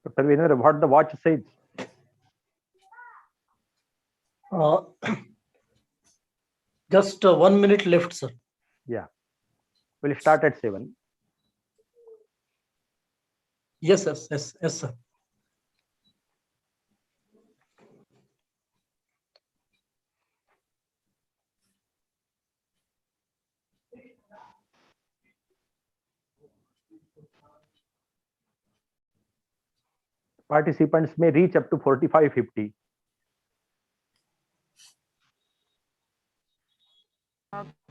Dr. Virendra, what the watch says? Just 1 minute left, sir. Yeah. We'll start at 7. Yes, sir. Participants may reach up to 45-50.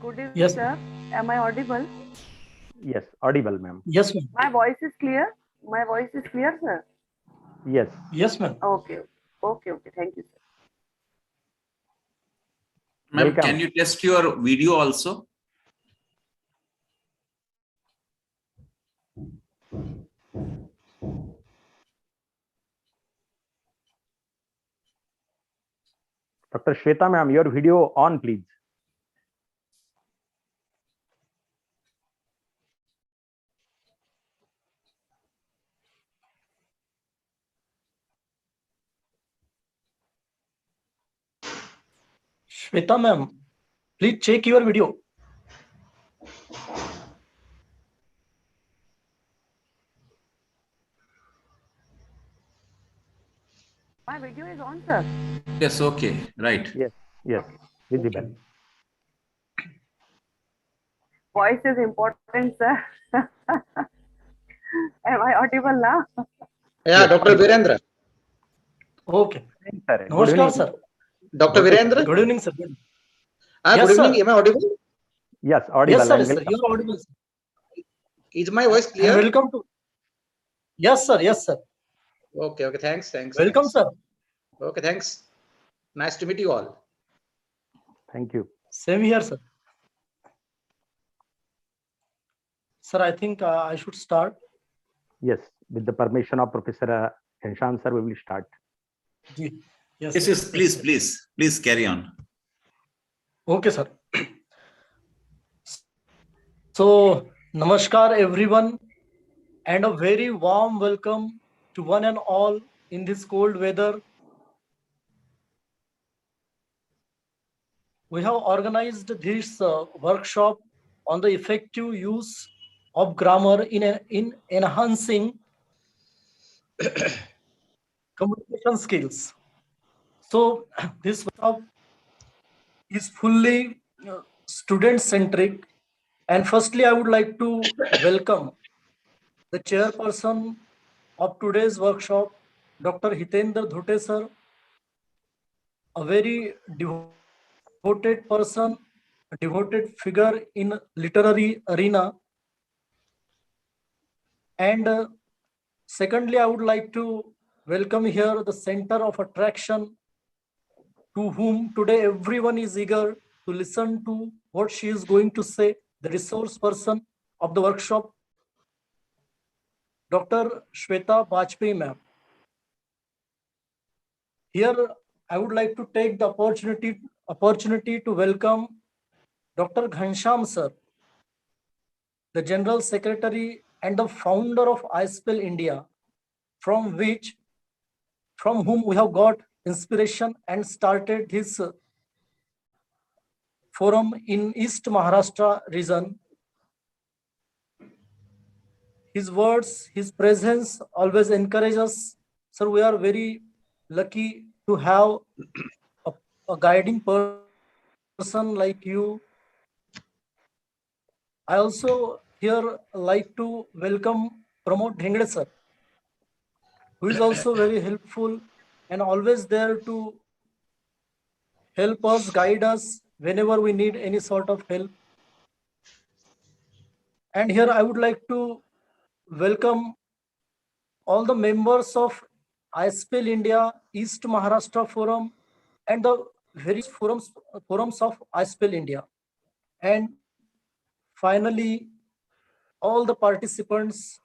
Good evening, Yes, sir. Am I audible? Yes, audible, ma'am. Yes, ma'am. My voice is clear? My voice is clear, sir? Yes. Yes, ma'am. Okay. Thank you, sir. Ma'am, Welcome. can you test your video also? Dr. Shweta, ma'am, your video on, please. Shweta, ma'am, please check your video. My video is on, sir. Yes, okay, right. Yes, visible. Voice is important, sir. Am I audible now? Yeah, Yes, Dr. audible. Virendra. Okay. Sir, good Namaskar, evening. sir. Dr. Virendra. Good evening, sir. Good Yes, evening. sir. Am I audible? Yes, audible. Yes, sir. and Yes, sir. welcome. You are audible, sir. Is my voice And clear? welcome to. Yes, sir. Yes, sir. Okay, thanks. Welcome, sir. Okay, thanks. Nice to meet you all. Thank you. Same here, sir. Sir, I think I should start. Yes, with the permission of Professor Ghanshyam, sir, we will start. Yes, Yes, sir. yes, please carry on. Okay, sir. So, namaskar, everyone, and a very warm welcome to one and all in this cold weather. We have organized this workshop on the effective use of grammar in enhancing communication skills. So, this workshop is fully student-centric. And firstly, I would like to welcome the chairperson of today's workshop, Dr. Hitendra Dhute sir, a very devoted person, a devoted figure in literary arena. And secondly, I would like to welcome here the center of attraction to whom today everyone is eager to listen to what she is going to say, the resource person of the workshop, Dr. Shweta Bajpayee ma'am. Here, I would like to take the opportunity to welcome Dr. Ghanshyam sir, the General Secretary and the founder of iSPELL India, from whom we have got inspiration and started this forum in East Maharashtra region. His words, his presence always encourage us. Sir, we are very lucky to have a guiding person like you. I also here like to welcome Pramod Dhengde sir, who is also very helpful and always there to help us, guide us whenever we need any sort of help. And here I would like to welcome all the members of iSPELL India, East Maharashtra Forum, and the various forums of iSPELL India. And finally, all the participants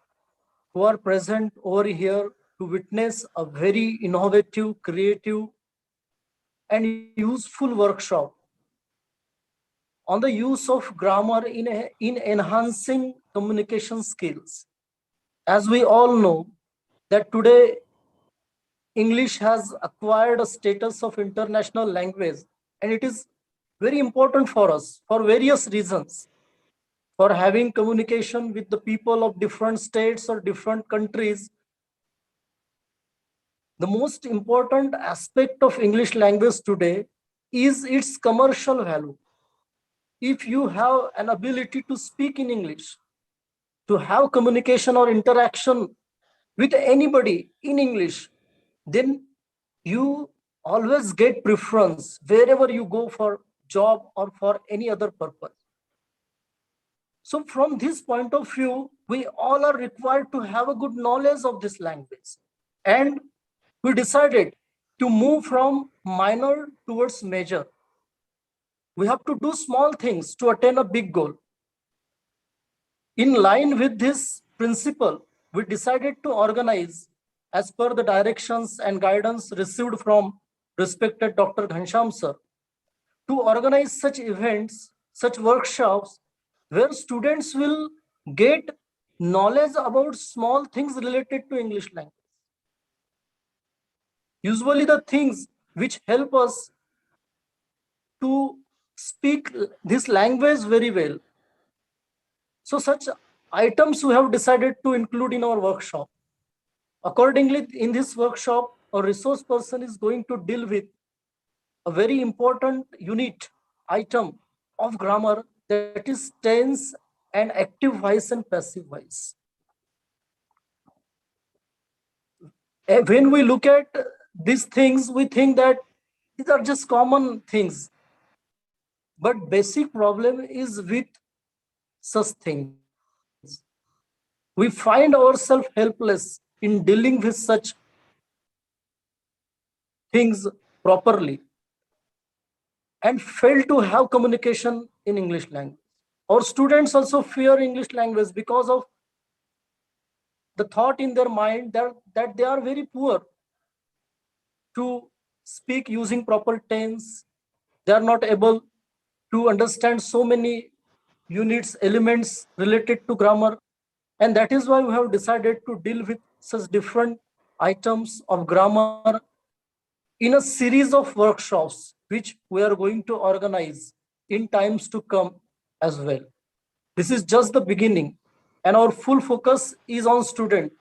who are present over here to witness a very innovative, creative, and useful workshop on the use of grammar in enhancing communication skills. As we all know that today English has acquired a status of international language, and it is very important for us for various reasons, for having communication with the people of different states or different countries. The most important aspect of English language today is its commercial value. If you have an ability to speak in English, to have communication or interaction with anybody in English, then you always get preference wherever you go for job or for any other purpose. So from this point of view, we all are required to have a good knowledge of this language. And we decided to move from minor towards major. We have to do small things to attain a big goal. In line with this principle, we decided to organize, as per the directions and guidance received from respected Dr. Ghansham sir, to organize such events, such workshops, where students will get knowledge about small things related to English language. Usually the things which help us to speak this language very well. So such items we have decided to include in our workshop. Accordingly, in this workshop, a resource person is going to deal with a very important unit item of grammar, that is tense and active voice and passive voice. When we look at these things, we think that these are just common things. But basic problem is with such things. We find ourselves helpless in dealing with such things properly and fail to have communication in English language. Our students also fear English language because of the thought in their mind that they are very poor to speak using proper tense. They are not able to understand so many units, elements related to grammar. And that is why we have decided to deal with such different items of grammar in a series of workshops, which we are going to organize in times to come as well. This is just the beginning, and our full focus is on student,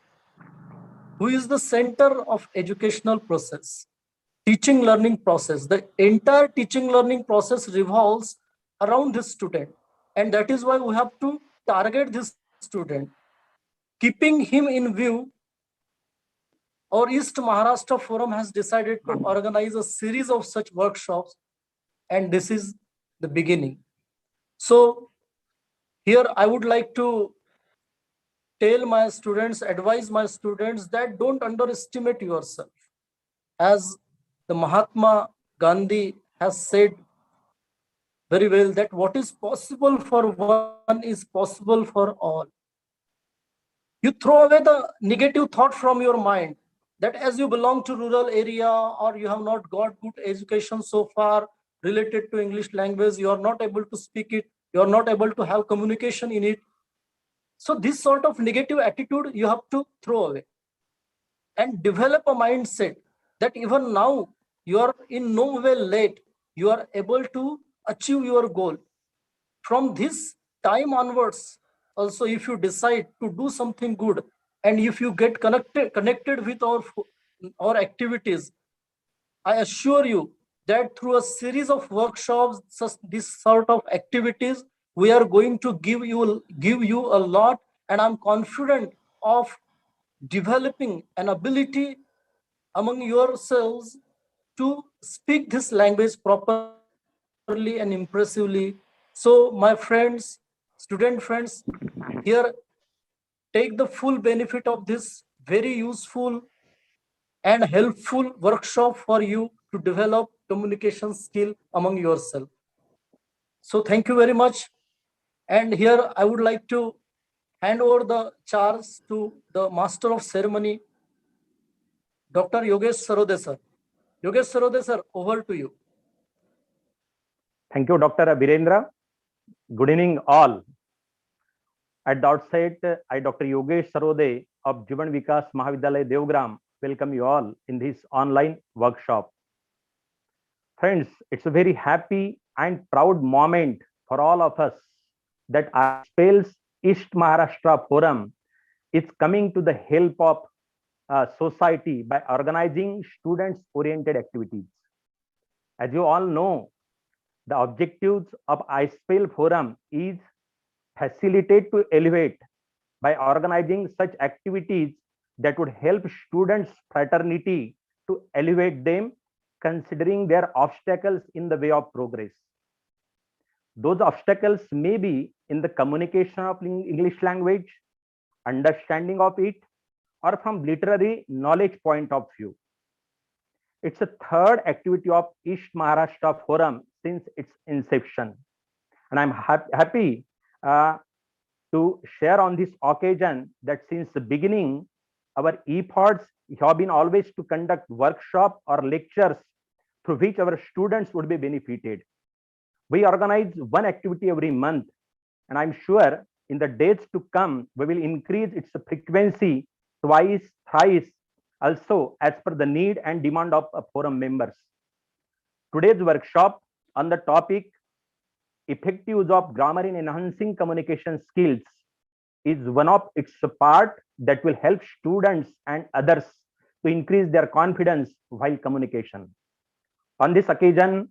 who is the center of educational process, teaching learning process. The entire teaching learning process revolves around this student, and that is why we have to target this student. Keeping him in view, our East Maharashtra Forum has decided to organize a series of such workshops, and this is the beginning. So here I would like to tell my students, advise my students that don't underestimate yourself. As the Mahatma Gandhi has said very well, that what is possible for one is possible for all. You throw away the negative thought from your mind that as you belong to rural area or you have not got good education so far related to English language, you are not able to speak it, you are not able to have communication in it. So this sort of negative attitude you have to throw away and develop a mindset that even now you are in no way late. You are able to achieve your goal. From this time onwards, also if you decide to do something good and if you get connected with our activities, I assure you that through a series of workshops, this sort of activities, we are going to give you a lot, and I'm confident of developing an ability among yourselves to speak this language properly and impressively. So, my friends, student friends, here take the full benefit of this very useful and helpful workshop for you to develop communication skill among yourself. So thank you very much. And here I would like to hand over the charge to the master of ceremony, Dr. Yogesh Sarode sir. Yogesh Sarode sir, over to you. Thank you, Dr. Virendra. Good evening, all. At the outset, I, Dr. Yogesh Sarode of Jivan Vikas Mahavidyalaya Devgram, welcome you all in this online workshop. Friends, it's a very happy and proud moment for all of us that iSPELL's East Maharashtra Forum is coming to the help of society by organizing students-oriented activities. As you all know, the objectives of iSPELL Forum is facilitate to elevate by organizing such activities that would help students' fraternity to elevate them, considering their obstacles in the way of progress. Those obstacles may be in the communication of English language, understanding of it, or from literary knowledge point of view. It's a third activity of East Maharashtra Forum since its inception. And I'm happy to share on this occasion that since the beginning, our efforts have been always to conduct workshops or lectures through which our students would be benefited. We organize one activity every month, and I'm sure in the days to come, we will increase its frequency twice, thrice, also as per the need and demand of forum members. Today's workshop on the topic effective use of grammar in enhancing communication skills is one of its part that will help students and others to increase their confidence while communication. On this occasion,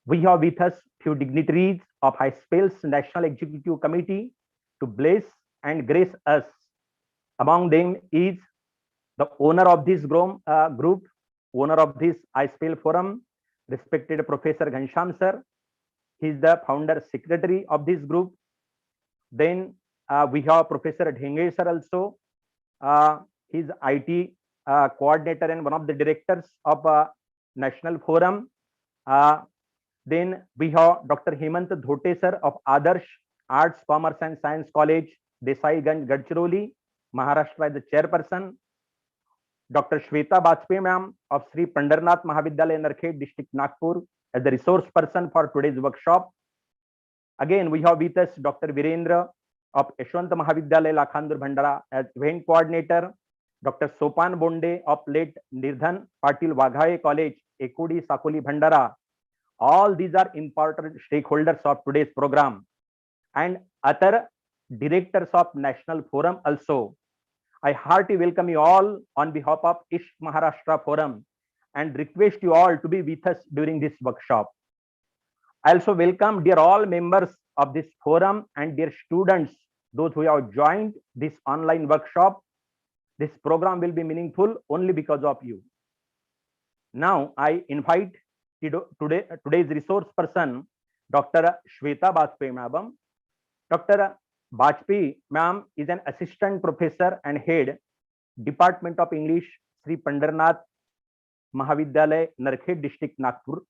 we have with us few dignitaries of iSPELL's National Executive Committee to bless and grace us. Among them is the owner of this group, owner of this iSPELL Forum, respected Professor Ghansham sir. He is the founder secretary of this group. Then we have Professor Dhenge sir also. He is IT coordinator and one of the directors of National Forum. Then we have Dr. Hemant Dhote sir of Adarsh Arts, Commerce and Science College, Desai Ganj, Gadchiroli, Maharashtra, is the chairperson. Dr. Shweta Bajpayee ma'am of Sri Pandarnath Mahavidyalaya, Narkhet, District Nagpur, as the resource person for today's workshop. Again, we have with us Dr. Virendra of Yashwant Mahavidyalaya, Lakhandur, Bhandara, as event coordinator. Dr. Sopan Bonde of late Nirdhan Patil Waghae College, Ekudi, Sakoli, Bhandara. All these are important stakeholders of today's program, and other directors of National Forum also. I heartily welcome you all on behalf of East Maharashtra Forum and request you all to be with us during this workshop. I also welcome dear all members of this forum and dear students, those who have joined this online workshop. This program will be meaningful only because of you. Now I invite today's resource person, Dr. Shweta Bajpayee ma'am. Dr. Bajpayee ma'am is an assistant professor and head, Department of English, Sri Pandarnath Mahavidyalaya, Narkhet District, Nagpur.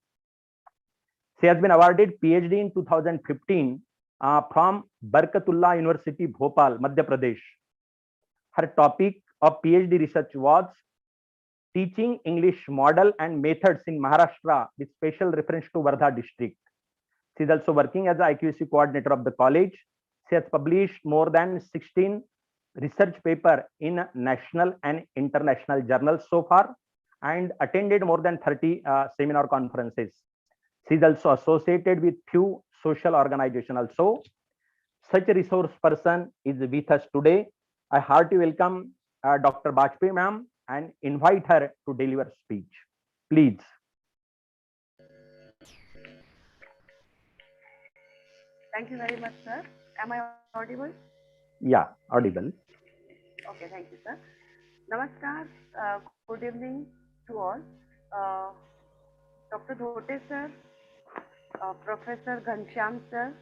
She has been awarded PhD in 2015 from Barkatullah University, Bhopal, Madhya Pradesh. Her topic of PhD research was teaching English model and methods in Maharashtra with special reference to Wardha district. She is also working as the IQAC coordinator of the college. She has published more than 16 research papers in national and international journals so far, and attended more than 30 seminar conferences. She is also associated with few social organizations also. Such a resource person is with us today. I heartily welcome Dr. Bajpayee ma'am and invite her to deliver speech. Please. Thank you very much, sir. Am I audible? Yeah, audible. Okay, thank you, sir. Namaskar. Good evening to all. Dr. Dhote, sir, Professor Ghanshyam, sir,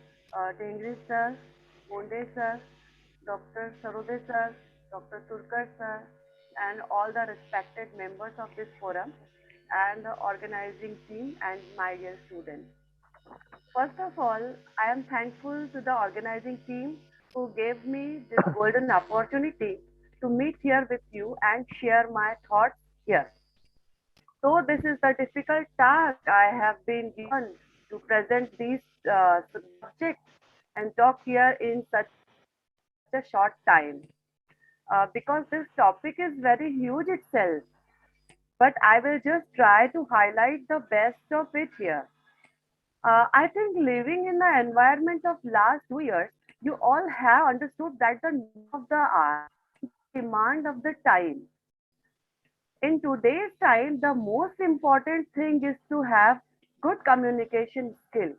Tengri, sir, Monde, sir, Dr. Sarode, sir, Dr. Turkar, sir, and all the respected members of this forum and the organizing team and my dear students. First of all, I am thankful to the organizing team who gave me this golden opportunity to meet here with you and share my thoughts here. So this is the difficult task I have been given to present these subjects and talk here in such a short time. Because this topic is very huge itself, but I will just try to highlight the best of it here. I think living in the environment of last 2 years, you all have understood that the need of the hour, demand of the time. In today's time, the most important thing is to have good communication skill.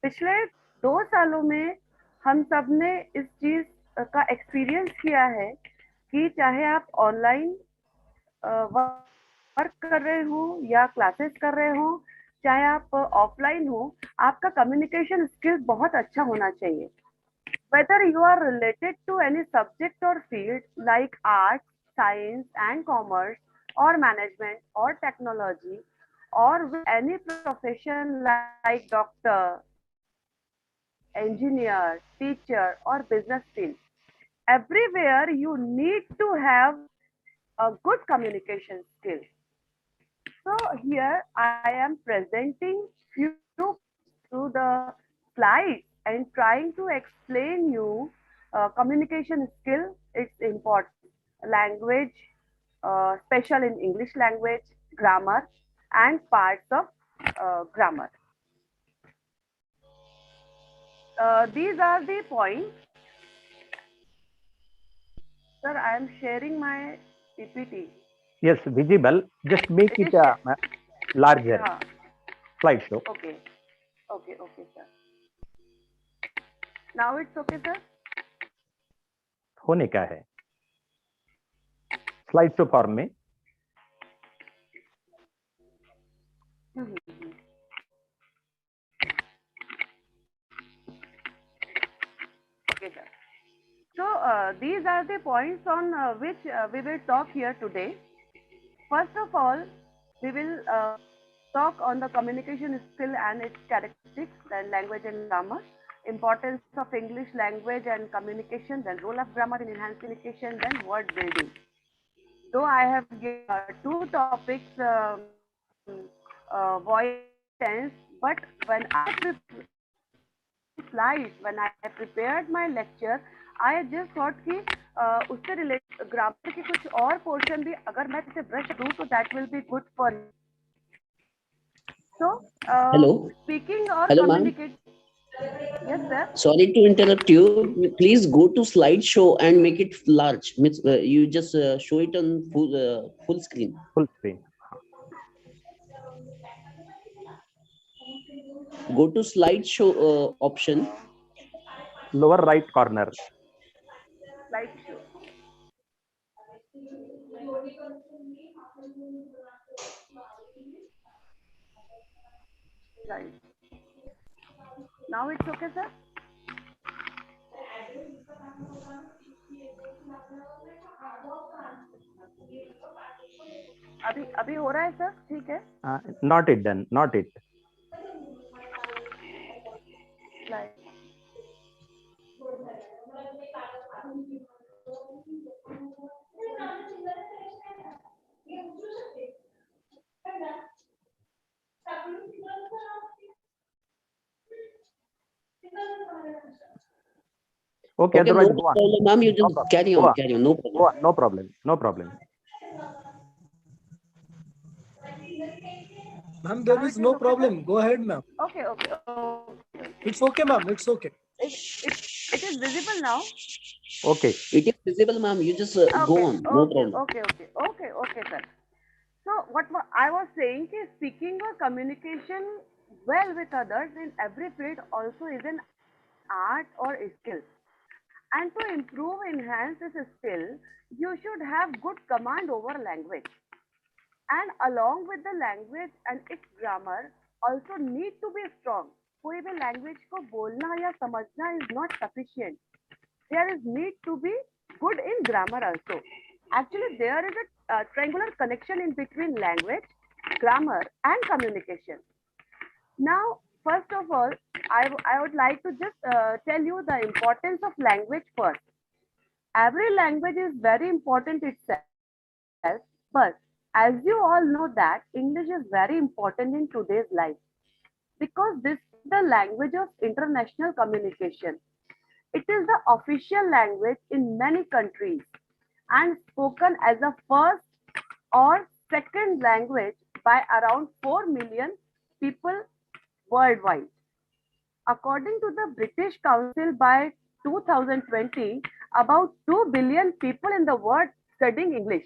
पिछले 2 सालों में हम सब ने इस चीज का experience किया है कि चाहे आप ऑनलाइन वर्क कर रहे हो या क्लासेस कर रहे हो, चाहे आप ऑफलाइन हो, आपका कम्युनिकेशन स्किल बहुत अच्छा होना चाहिए. Whether you are related to any subject or field like arts, science and commerce, or management or technology, or with any profession like doctor, engineer, teacher, or business field, everywhere you need to have a good communication skill. So here I am presenting few through the slides and trying to explain you communication skill. It's important. Language, special in English language, grammar, and parts of grammar. These are the points. Sir, I am sharing my PPT. Yes, visible. Just make It it is larger. Yeah. Slideshow. Okay. Okay, sir. Now it's okay, sir. होने का है slide show form में. Okay, sir. So these are the points on which we will talk here today. First of all, we will talk on the communication skill and its characteristics, then language and grammar, importance of English language and communication, then role of grammar in enhanced communication, then word building. Though I have given two topics, voice tense, but when I slides, when I prepared my lecture, I just thought कि उससे related grammar के कुछ और portion भी अगर मैं इसे brush दूं तो that will be good for you. So Hello. speaking or Hello, ma'am. communicating. Yes, sir. Sorry to interrupt you. Please go to slideshow and make it large. Means you just show it on full screen. Full screen. Go to slideshow option. Lower right corner. Slideshow. Right. Now it's okay, sir. अभी हो रहा है sir? ठीक है. Not it done. Not it. Slide. Okay, Okay, otherwise no go on. problem, ma'am. You No just problem. carry Go on, on. carry on. No problem. Go on. No problem. No problem. Ma'am, there Now is it no is okay, sir? problem. Go ahead, ma'am. Okay, okay, okay. It's okay, ma'am. It's okay. It is visible now? Okay. It is visible, ma'am. You just go Okay, on. No problem. okay, sir. So I was saying is speaking or communication well with others in every field also is an art or a skill. And to improve, enhance this skill, you should have good command over language. And along with the language and its grammar also need to be strong. कोई भी language को बोलना या समझना is not sufficient. There is need to be good in grammar also. Actually, there is a triangular connection in between language, grammar, and communication. Now, first of all, I would like to just tell you the importance of language first. Every language is very important itself, but as you all know that English is very important in today's life because this is the language of international communication. It is the official language in many countries and spoken as a first or second language by around 4 million people worldwide. According to the British Council, by 2020, about 2 billion people in the world studying English.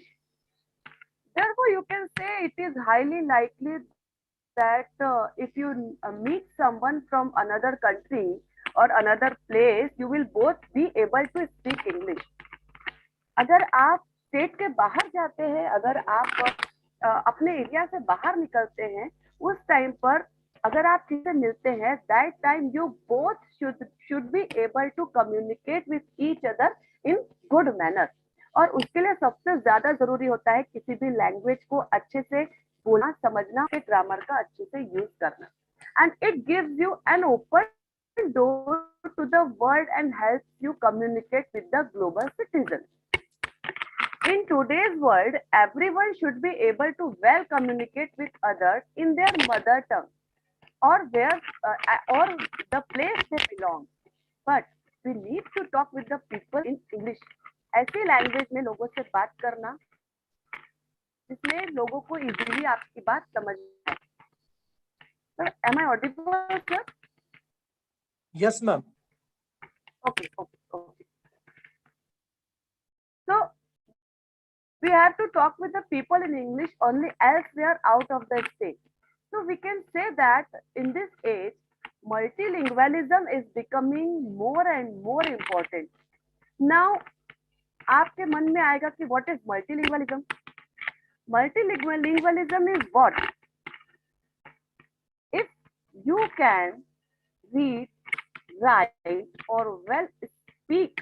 Therefore, you can say it is highly likely that if you meet someone from another country or another place, you will both be able to speak English. अगर आप state के बाहर जाते हैं, अगर आप अपने area से बाहर निकलते हैं, उस टाइम पर अगर आप किसी से मिलते हैं, that time you both should be able to communicate with each other in good manner. और उसके लिए सबसे ज्यादा जरूरी होता है किसी भी लैंग्वेज को अच्छे से बोलना, समझना, के ग्रामर का अच्छे से यूज करना. And it gives you an open door to the world and helps you communicate with the global citizen. In today's world, everyone should be able to well communicate with others in their mother tongue or or the place they belong. But we need to talk with the people in English. ऐसी language में लोगों से बात करना जिसमें लोगों को easily आपकी बात समझ आए. Sir, am I audible, sir? Yes, ma'am. Okay. So we have to talk with the people in English only else we are out of the state. So we can say that in this age, multilingualism is becoming more and more important. Now, आपके मन में आएगा कि what is multilingualism? Multilingualism is what? If you can read, write, or well speak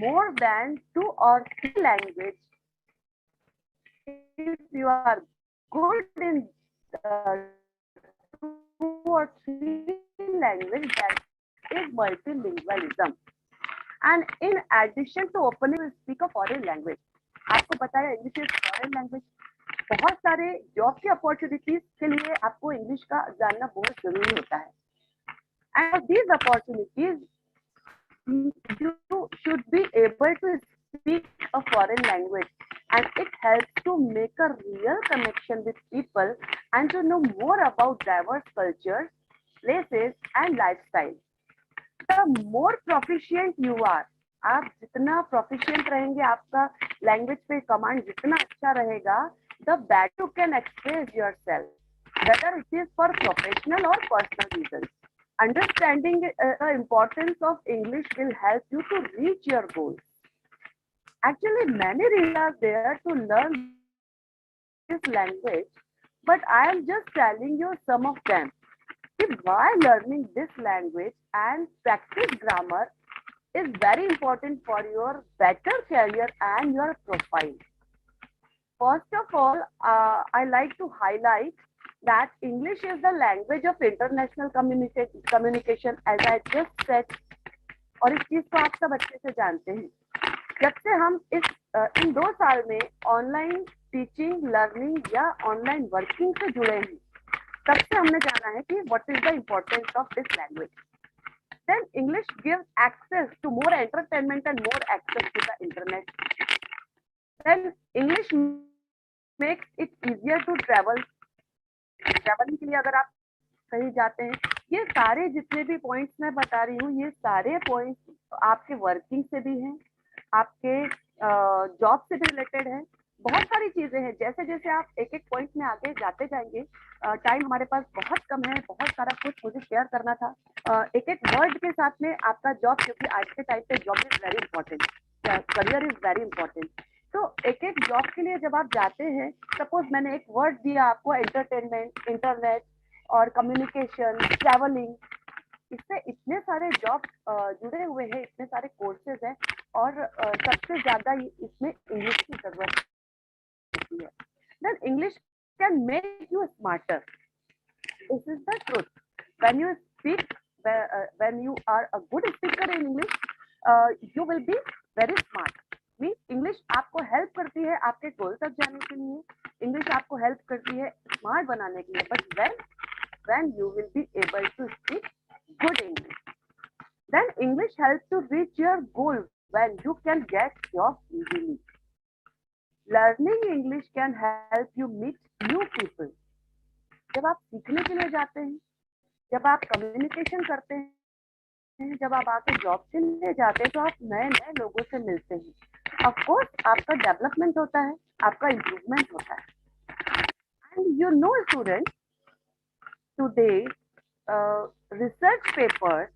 more than 2 or 3 languages, if you are good in 2 or 3 languages, that is multilingualism. And in addition to opening to speak a foreign language, आपको पता है English is foreign language. बहुत सारे job की opportunities के लिए आपको English का जानना बहुत जरूरी होता है. And these opportunities, you should be able to speak a foreign language, and it helps to make a real connection with people and to know more about diverse cultures, places, and lifestyle. The more proficient you are, आप जितना proficient रहेंगे, आपका language पे command जितना अच्छा रहेगा, the better you can express yourself, whether it is for professional or personal reasons. Understanding the importance of English will help you to reach your goals. Actually, many reasons are there to learn this language, but I am just telling you some of them. Why learning this language and practice grammar is very important for your better career and your profile. First of all, I like to highlight that English is the language of international communication, as I just said. और इस चीज को आप सब अच्छे से जानते हैं. जब से हम इन 2 साल में ऑनलाइन टीचिंग, लर्निंग या ऑनलाइन वर्किंग से जुड़े हैं, तब से हमने जाना है कि what is the importance of this language. Then English gives access to more entertainment and more access to the internet. Then English makes it easier to travel. Travelling के लिए अगर आप कहीं जाते हैं, ये सारे जितने भी पॉइंट्स मैं बता रही हूँ, ये सारे पॉइंट्स आपके वर्किंग से भी हैं, आपके जॉब से भी रिलेटेड है, बहुत सारी चीजें हैं। जैसे जैसे आप एक एक पॉइंट में आगे जाते जाएंगे, टाइम हमारे पास बहुत कम है, बहुत सारा कुछ मुझे शेयर करना था, एक एक वर्ड के साथ में आपका जॉब, क्योंकि आज के टाइम पे job is very important, career is very important. तो एक एक जॉब के लिए जब आप जाते हैं, सपोज मैंने एक वर्ड दिया आपको, एंटरटेनमेंट, इंटरनेट और कम्युनिकेशन, ट्रैवलिंग, इससे इतने सारे जॉब जुड़े हुए हैं, इतने सारे कोर्सेज हैं, और सबसे ज्यादा इसमें इंग्लिश की जरूरत होती है। Then English can make you smarter, this is the truth. When you speak, when you are a good speaker in English, you will be very smart. Mean English आपको हेल्प करती है आपके गोल तक जाने के लिए, इंग्लिश आपको हेल्प करती है स्मार्ट बनाने के लिए, but when you will be able to speak good English, then English helps to reach your goal when you can get jobs easily. Learning English can help you meet new people. जब आप सीखने के लिए जाते हैं, जब आप communication करते हैं, जब आप आके जॉब के लिए जाते हैं, तो आप नए नए लोगों से मिलते हैं। ऑफ कोर्स आपका डेवलपमेंट होता है, आपका इम्प्रूवमेंट होता है। And you know student, today research papers,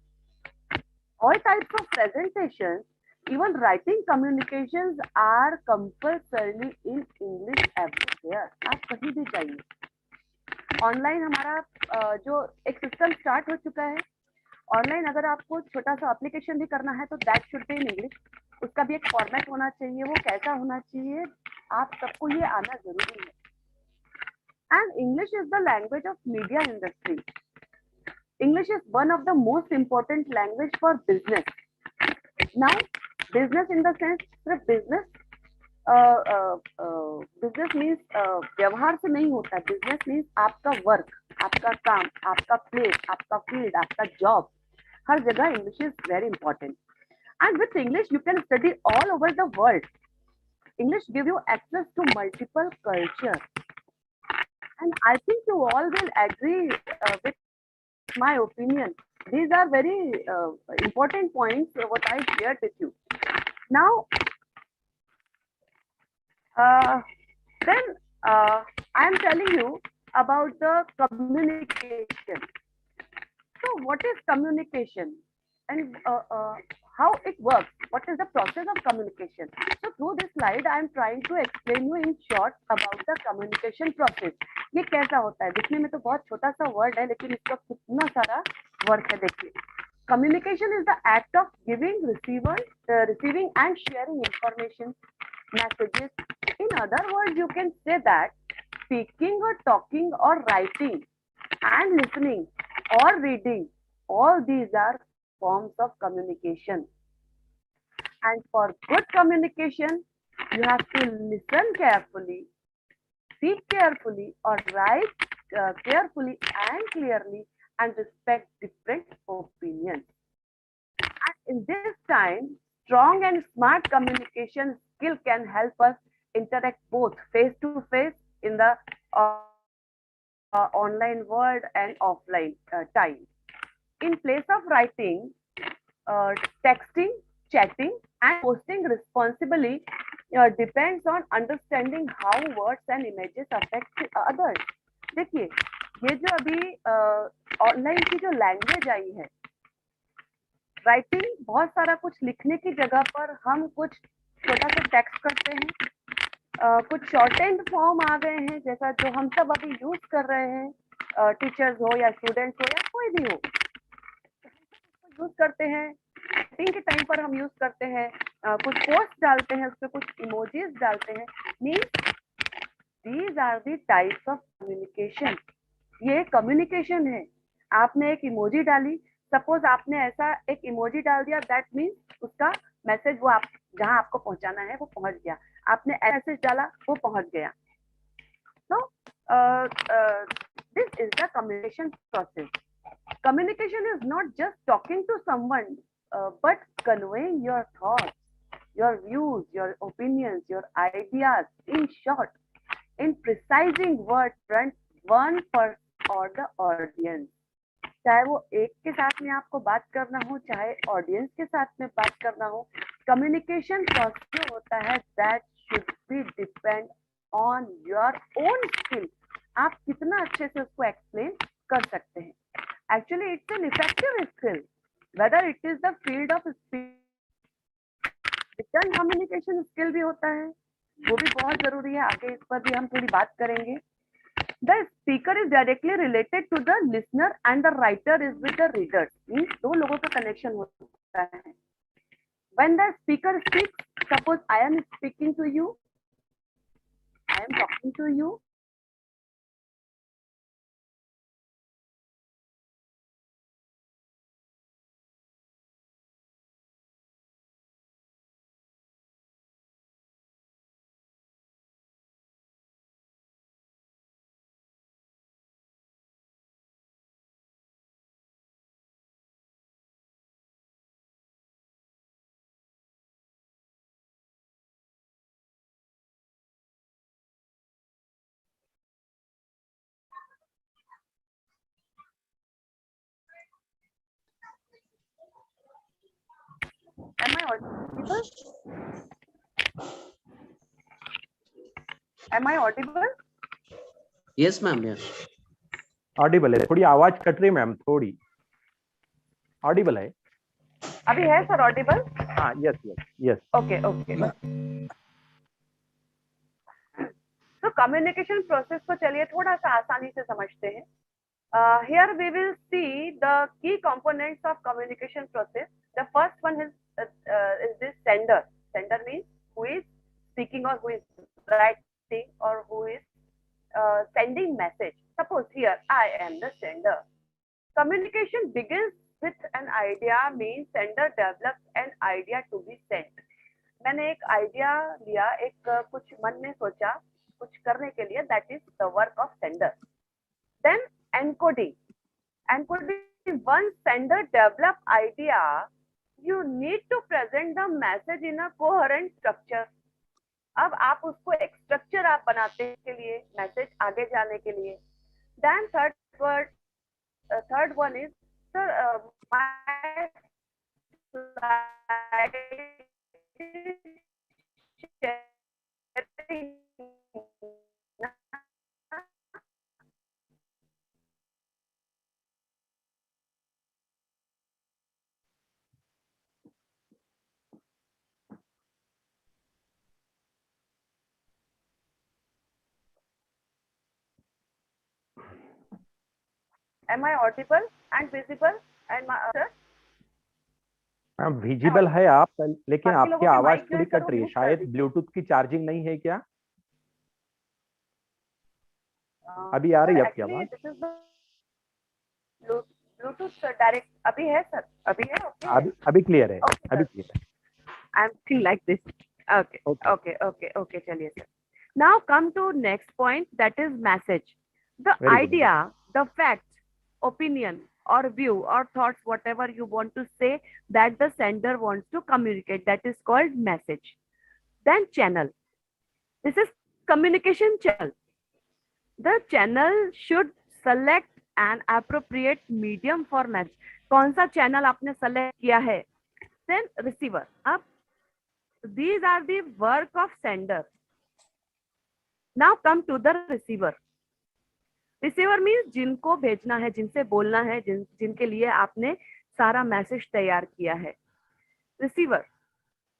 all types of presentations, even writing communications are compulsorily in English everywhere. आप कहीं भी जाइए, ऑनलाइन हमारा जो एक सिस्टम स्टार्ट हो चुका है, ऑनलाइन अगर आपको छोटा सा एप्लीकेशन भी करना है तो that should be in English, उसका भी एक फॉर्मेट होना चाहिए, वो कैसा होना चाहिए, आप सबको ये आना जरूरी है। And English is the language of media industry. English is one of the most important language for business. Now, business in the sense, सिर्फ business, business means व्यवहार से नहीं होता, business means आपका work, आपका काम, आपका place, आपका field, आपका job, हर जगह English is very important. And with English, you can study all over the world. English give you access to multiple cultures. And I think you all will agree with my opinion. These are very important points what I shared with you. Now, then I am telling you about the communication. So, what is communication, and how it works? What is the process of communication? So, through this slide, I am trying to explain you in short about the communication process. ये कैसा होता है? दिखने में तो बहुत छोटा सा वर्ड है, लेकिन इसका कितना सारा वर्क है, देखिए। Communication is the act of giving, receiving and sharing information, messages. In other words, you can say that speaking or talking or writing and listening or reading, all these are forms of communication. And for good communication, you have to listen carefully, speak carefully, or write carefully and clearly, and respect different opinions. And in this time, strong and smart communication skill can help us interact both face to face in the online world and offline time. In place of writing, texting, chatting, and posting responsibly depends on understanding how words and images affect others. देखिए, ये जो अभी online की जो language I है, writing, बहुत सारा कुछ लिखने की जगह पर हम कुछ छोटा सा टेक्स्ट करते हैं, कुछ शॉर्ट एंड फॉर्म आ गए हैं, जैसा जो हम सब अभी यूज कर रहे हैं, टीचर्स हो या स्टूडेंट्स हो या कोई भी हो, यूज करते हैं। राइटिंग के टाइम पर हम यूज करते हैं, कुछ पोस्ट डालते हैं, उसपे कुछ इमोजीज डालते हैं। Means these are the types of communication. ये कम्युनिकेशन है। आपने एक इमोजी डाली, सपोज आपने ऐसा एक इमोजी डाल दिया, दैट मीन्स उसका मैसेज वो आप जहां आपको पहुंचाना है वो पहुंच गया। आपने मैसेज डाला, वो पहुंच गया। तो this is the communication process. Communication is not just talking to someone, but conveying your thoughts, your views, your opinions, your ideas. In short, in precising words front one person or the audience. चाहे वो एक के साथ में आपको बात करना हो, चाहे ऑडियंस के साथ में बात करना हो, कम्युनिकेशन प्रोसेस जो होता है that should be depend on your own skill. आप कितना अच्छे से उसको एक्सप्लेन कर सकते हैं. Actually it's an effective skill whether it is the field of speech. Return communication skill भी होता है, वो भी बहुत जरूरी है. आगे इस पर भी हम थोड़ी बात करेंगे. The speaker is directly related to the listener and the writer is with the reader. Means दो लोगों का connection होता है. When the speaker speaks, suppose I am speaking to you, I am talking to you. Am I audible? Am I audible? Yes, ma'am. Yes. Audible है. थोड़ी आवाज cut रही है मैम, थोड़ी. ऑडिबल है. अभी है सर ऑडिबल? हाँ, yes yes yes. Okay okay. तो कम्युनिकेशन प्रोसेस को चलिए थोड़ा सा आसानी से समझते हैं. Here we will see the key components of communication process. The first one is this sender. Sender means who is speaking or who is writing or who is sending message. Suppose here I am the sender. Communication begins with an idea, means sender develops an idea to be sent. मैंने एक idea लिया, एक कुछ मन में सोचा कुछ करने के लिए, that is the work of sender. Then encoding. Encoding, once sender develop idea, you need to present the message in a coherent structure. अब आप उसको एक स्ट्रक्चर आप बनाते हैं के लिए, मैसेज आगे जाने के लिए. Then third one is sir, my slide sharing. Am I audible and visible? And my sir? Ma'am visible है आप, लेकिन बाकी आपकी लोगों के आवाज mic जो थोड़ी है सर कट वो रही है. mute कर शायद दीजिए. ब्लूटूथ की चार्जिंग नहीं है क्या? अभी आ रही है आपकी आवाज? ब्लूटूथ डायरेक्ट अभी है सर, अभी है. ओके, अभी क्लियर है. Okay, अभी sir. क्लियर है. I am think like this. Okay Okay. Okay okay okay, चलिए sir. Now come to next point, that is message. The Very good. Idea, the fact, opinion or view or thoughts, whatever you want to say, that the sender wants to communicate, that is called message. Then channel. This is communication channel. The channel should select an appropriate medium for message. कौन सा channel आपने select किया है? Then receiver. अब these are the work of sender. Now come to the receiver. Receiver means जिनको भेजना है, जिनसे बोलना है, जिनके लिए आपने सारा मैसेज तैयार किया है. Receiver.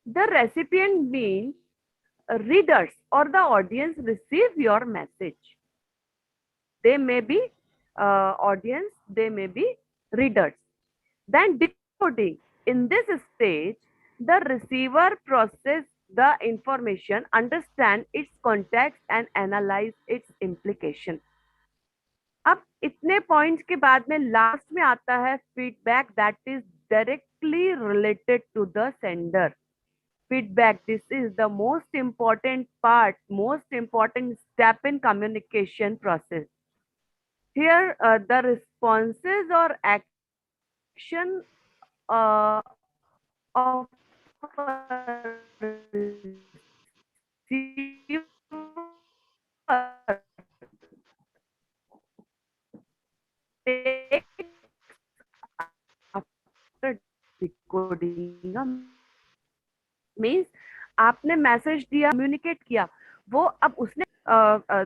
The recipient means readers और the audience receive your message. They may be audience, they may be readers. Then decoding. In this stage the receiver process the information, understand its context and analyze its implication. अब इतने points के बाद में last में आता है feedback, that is directly related to the sender. Feedback, this is the most important part, most important step in communication process. Here the responses or action of after decoding a means आपने message दिया, communicate किया, वो अब उसने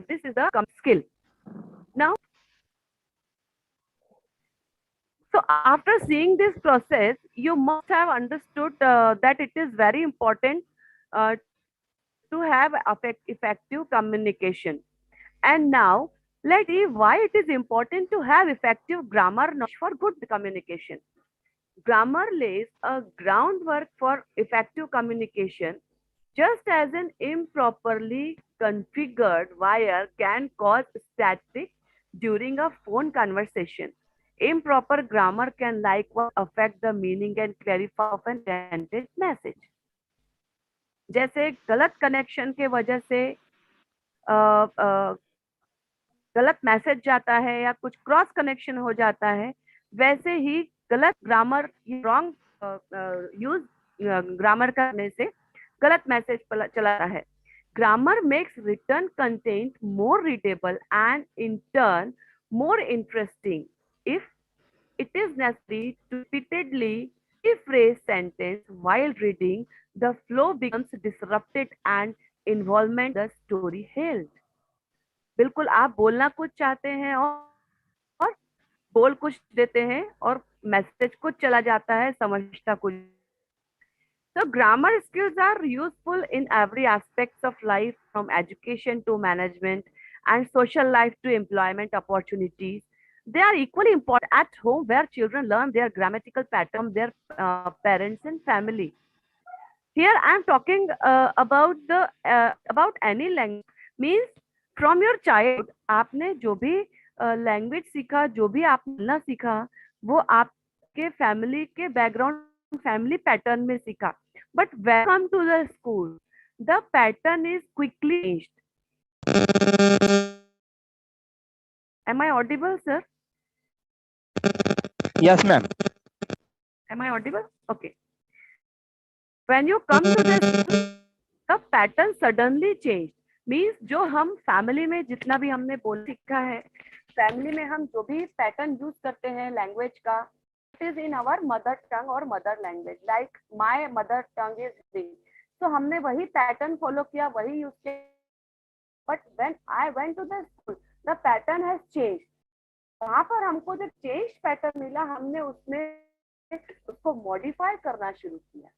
this is the skill. Now, so after seeing this process, you must have understood that it is very important to have effective communication. And now, let's see why it is important to have effective grammar knowledge for good communication. Grammar lays a groundwork for effective communication, just as an improperly configured wire can cause static during a phone conversation. Improper grammar can likewise affect the meaning and clarify of an intended message. जैसे गलत connection के वजह से गलत message जाता है या कुछ क्रॉस कनेक्शन हो जाता है, वैसे ही गलत ग्रामर, रॉन्ग यूज ग्रामर करने से गलत मैसेज चला रहा है. Grammar makes written content more readable and in turn more interesting. If it is necessary to repeatedly rephrase sentence while reading, the flow becomes disrupted and involvement the story held. बिल्कुल आप बोलना कुछ चाहते हैं और बोल कुछ देते हैं और मैसेज कुछ चला जाता है, समझता कुछ. So grammar skills are useful in every aspects of life, from education to management and social life to employment opportunities. They are equally important at home, where children learn their grammatical pattern, their parents and family. Here I am talking about any language. Means from your child, आपने जो भी language सीखा, जो भी आपने बोलना सीखा, वो आपके फैमिली के बैकग्राउंड, फैमिली पैटर्न में सीखा. But when come to the school, the pattern is quickly changed. Am I audible, sir? Yes, ma'am. Am I audible? Okay. When you come to the school, the pattern suddenly changed. Means जो हम family में जितना भी हमने बोल सीखा है, family में हम जो भी पैटर्न यूज करते हैं लैंग्वेज का, it is in our mother tongue और mother language. Like my mother tongue is Hindi, तो हमने वही पैटर्न फॉलो किया, वही यूज किया. But when I went to the school, the pattern has change. वहां पर हमको जब चेंज पैटर्न मिला, हमने उसमें उसको मॉडिफाई करना शुरू किया.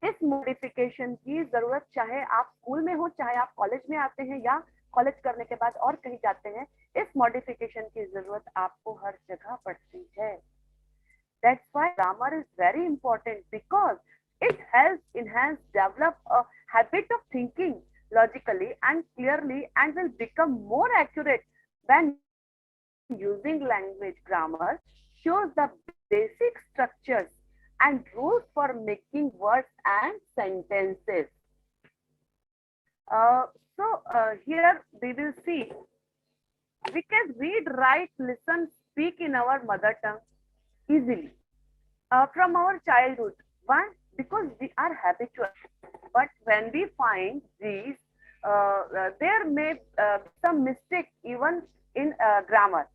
इस मॉडिफिकेशन की जरूरत चाहे आप स्कूल में हो, चाहे आप कॉलेज में आते हैं या कॉलेज करने के बाद और कहीं जाते हैं, इस मॉडिफिकेशन की जरूरत आपको हर जगह पड़ती है. That's why grammar is very important, because it helps enhance, develop a habit of thinking logically and clearly, and will become more accurate when using language. Grammar shows the basic structures and rules for making words and sentences. Here we will see, we can read, write, listen, speak in our mother tongue easily from our childhood. Why? Because we are habitual. But when we find these, there may be some mistake even in grammar.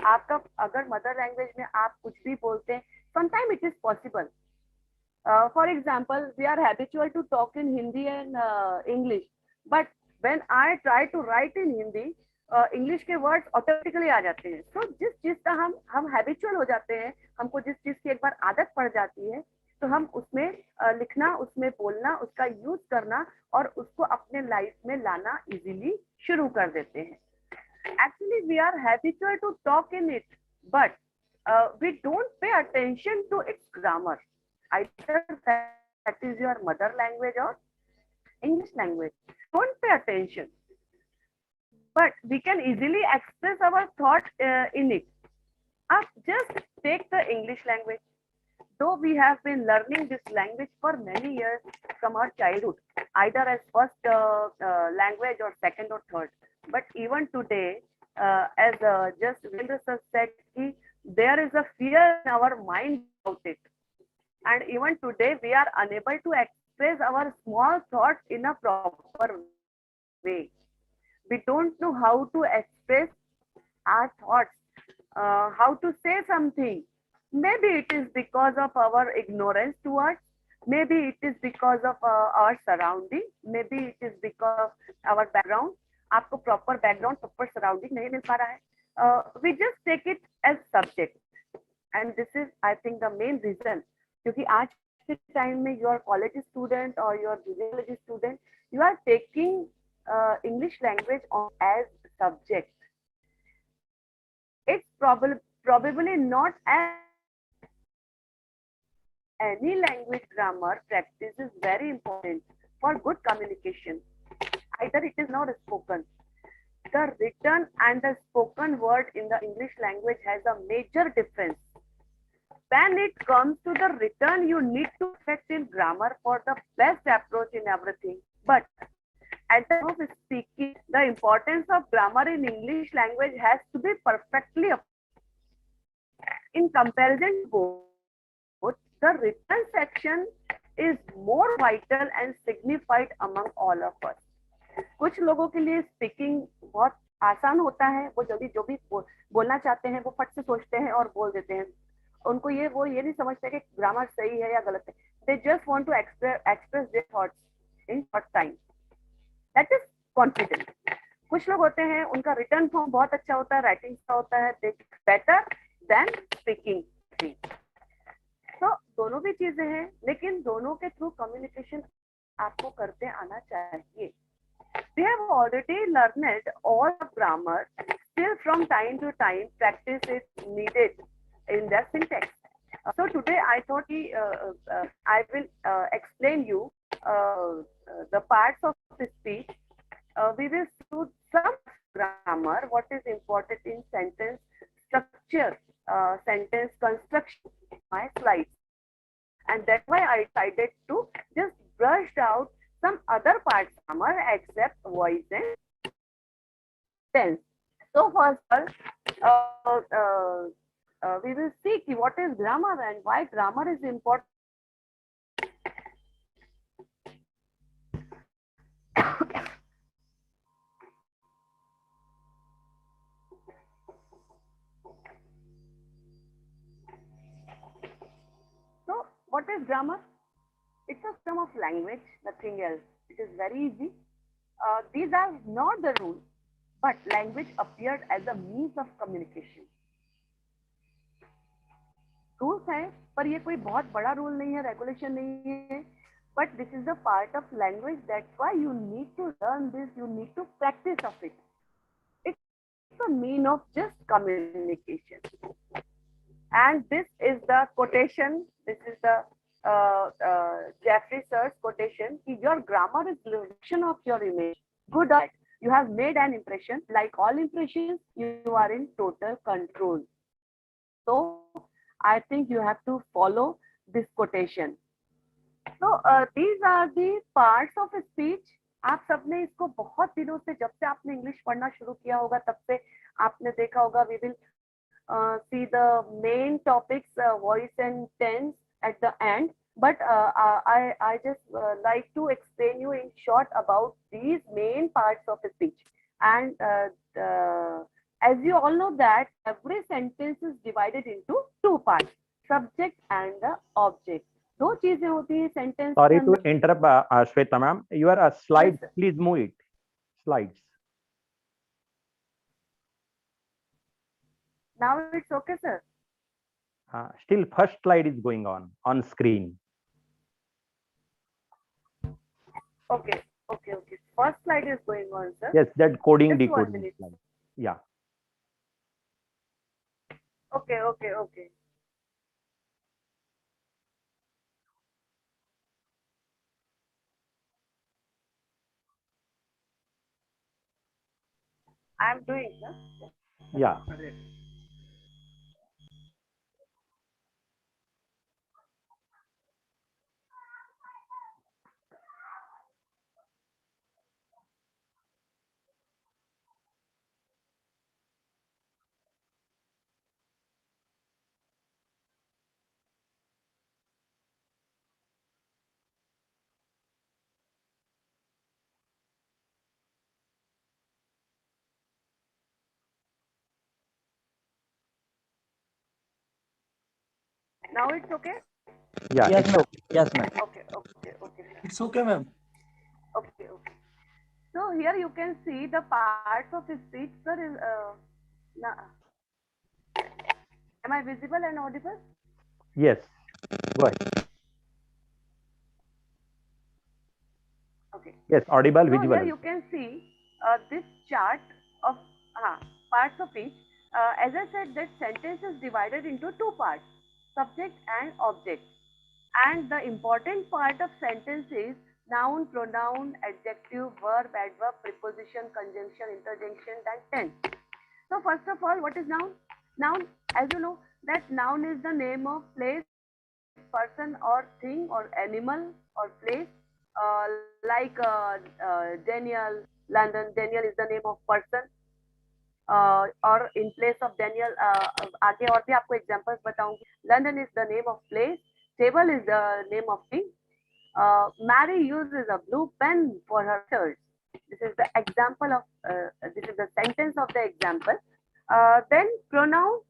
आपका अगर mother language में आप कुछ भी बोलते हैं, sometimes it is possible. For example, we are habitual to talk in Hindi and English, but when I try to write in Hindi, English के words automatically आ जाते हैं. तो जिस चीज का हम हैबिचुअल हो जाते हैं, हमको जिस चीज की एक बार आदत पड़ जाती है, तो हम उसमें लिखना, उसमें बोलना, उसका यूज करना और उसको अपने लाइफ में लाना इजीली शुरू कर देते हैं. Actually, we are habitual to talk in it, but we don't pay attention to its grammar. Either that is your mother language or English language. Don't pay attention. But we can easily express our thought in it. Just take the English language. Though we have been learning this language for many years from our childhood, either as first language or second or third. But even today, as just Vindra sir said, there is a fear in our mind about it. And even today, we are unable to express our small thoughts in a proper way. We don't know how to express our thoughts, how to say something. Maybe it is because of our ignorance towards, maybe it is because of our surrounding, maybe it is because of our background. आपको proper background, proper surrounding नहीं मिल पा रहा है. We just take it as subject, and this is, I think, the main reason. क्योंकि आज के time में you are college student or you are junior college student, you are taking English language on as subject. It's probably not as any language grammar practice is very important for good communication. Either it is not spoken. The written and the spoken word in the English language has a major difference. When it comes to the written, you need to effective grammar for the best approach in everything. But at the time of speaking, the importance of grammar in English language has to be perfectly in comparison to both. The written section is more vital and signified among all of us. कुछ लोगों के लिए speaking बहुत आसान होता है, वो जल्दी जो भी बोलना चाहते हैं वो फट से सोचते हैं और बोल देते हैं. उनको वो ये नहीं समझते कि ग्रामर सही है या गलत है. They just want to express their thoughts in short time. That is confident. कुछ लोग होते हैं उनका रिटर्न फॉर्म बहुत अच्छा होता है, राइटिंग का होता है, they better than speaking. तो दोनों भी चीजें हैं, लेकिन दोनों के थ्रू कम्युनिकेशन आपको करते आना चाहिए. We have already learned all of grammar. Still, from time to time, practice is needed in the syntax. So today, I thought I will explain you the parts of the speech. We will do some grammar, what is important in sentence structure, sentence construction, my slides. And that's why I decided to just brush out some other parts of grammar except voice and tense. So first of all, we will see what is grammar and why grammar is important. So what is grammar? It's a system of language, nothing else. It is very easy. These are not the rules, but language appeared as a means of communication. Rules हैं, पर ये कोई बहुत बड़ा rule नहीं है, regulation नहीं है. But this is a part of language. That's why you need to learn this. You need to practice of it. It's a mean of just communication. And this is the quotation. This is the Jeffrey Sir's quotation. Your grammar is reflection of your image. Good at you have made an impression. Like all impressions, you are in total control. So I think you have to follow this quotation. So these are the parts of speech. आप सबने इसको बहुत दिनों से, जब से आपने English पढ़ना शुरू किया होगा तब से आपने देखा होगा. We will see the main topics, voice and tense at the end. But I just like to explain you in short about these main parts of speech. And as you all know that every sentence is divided into two parts, subject and the object. दो चीजें होती हैं sentence. Sorry to interrupt, Shweta ma'am. Your slides, Yes, please move it. Slides. now it's okay, sir. Still, first slide is going on screen. Okay. First slide is going on, sir. Yes, that coding Just 1 decoding minute. slide. Yeah. Okay. I am doing, sir. Yeah. Now it's okay? Yeah, Yes, it's ma'am. okay. Yes, ma'am. Okay. It's okay, ma'am. Okay. So here you can see the parts of speech, sir. Am I visible and audible? Yes, go ahead. Okay. Yes, audible, So visible. here you can see this chart of parts of speech. As I said, that sentence is divided into two parts, subject and object. And the important part of sentence is noun, pronoun, adjective, verb, adverb, preposition, conjunction, interjection, and tense. So first of all, what is noun? Noun, as you know, that noun is the name of place, person or thing or animal or place. Daniel, London. Daniel is the name of person. और in place of Daniel, आगे और भी आपको examples बताऊंगी. London is the name of place. Table is the name of thing. Mary uses a blue pen for her letters. This is the example of, this is the sentence of the example. Then pronoun.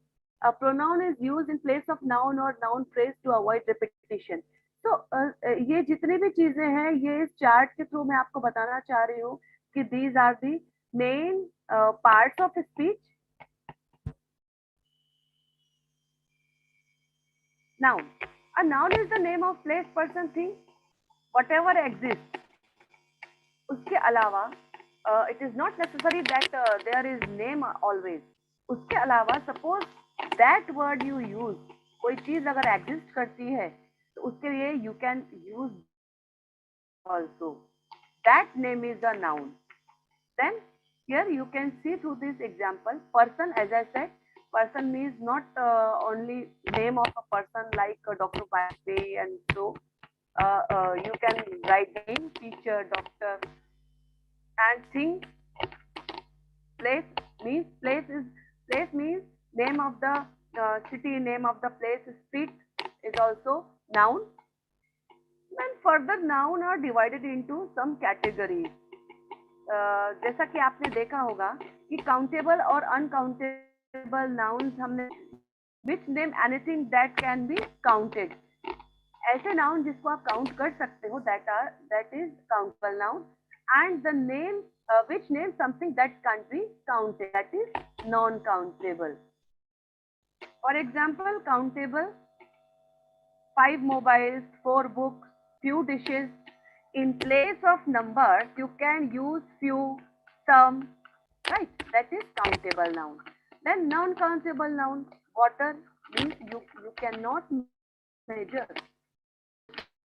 A pronoun is used in place of noun or noun phrase to avoid repetition. So ये जितनी भी चीजें हैं ये इस chart के through मैं आपको बताना चाह रही हूँ कि these are the main parts of speech. Noun. A noun is the name of place, person, thing, whatever exists. उसके अलावा it is not necessary that there is name always. उसके अलावा suppose that word you use, कोई चीज अगर exist करती है तो उसके लिए you can use also. That name is a noun. Then here you can see through this example, person, as I said, person means not only name of a person like Dr. Bajpayee and so. You can write name, teacher, doctor, and thing. Place means name of the city, name of the place. Street is also noun. Then further noun are divided into some categories. जैसा कि आपने देखा होगा कि countable और uncountable nouns हमने which name anything that can be counted. ऐसे noun जिसको आप काउंट कर सकते हो that is countable noun. And the name which name something that can be counted that is non countable. For example countable 5 mobiles, 4 books, few dishes. In place of numbers, you can use few, some, right? That is countable noun. Then non-countable noun, water means you cannot measure,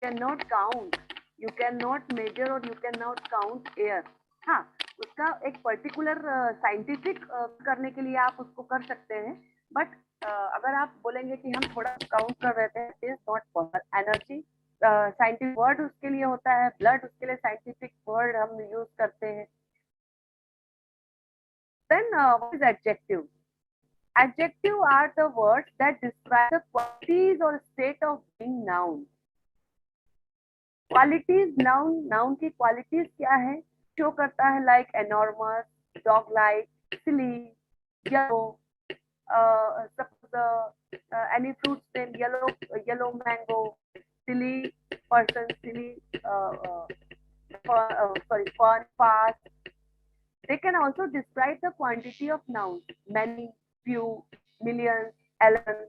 cannot count, you cannot measure or you cannot count air. हाँ, उसका एक particular scientific करने के लिए आप उसको कर सकते हैं, बट अगर आप बोलेंगे कि हम थोड़ा काउंट कर रहे थे, it is not possible. Energy scientific word उसके लिए होता है, ब्लड उसके लिए साइंटिफिक वर्ड हम यूज करते हैं. Then what is adjective? Adjective are the words that describe the qualities or state of being noun. Qualities, noun की qualities क्या है? शो करता है like enormous, dog like, silly, yellow. Suppose any fruits name, yellow mango, silly person, silly fun, fast. They can also describe the quantity of nouns, many, few, millions, eleven.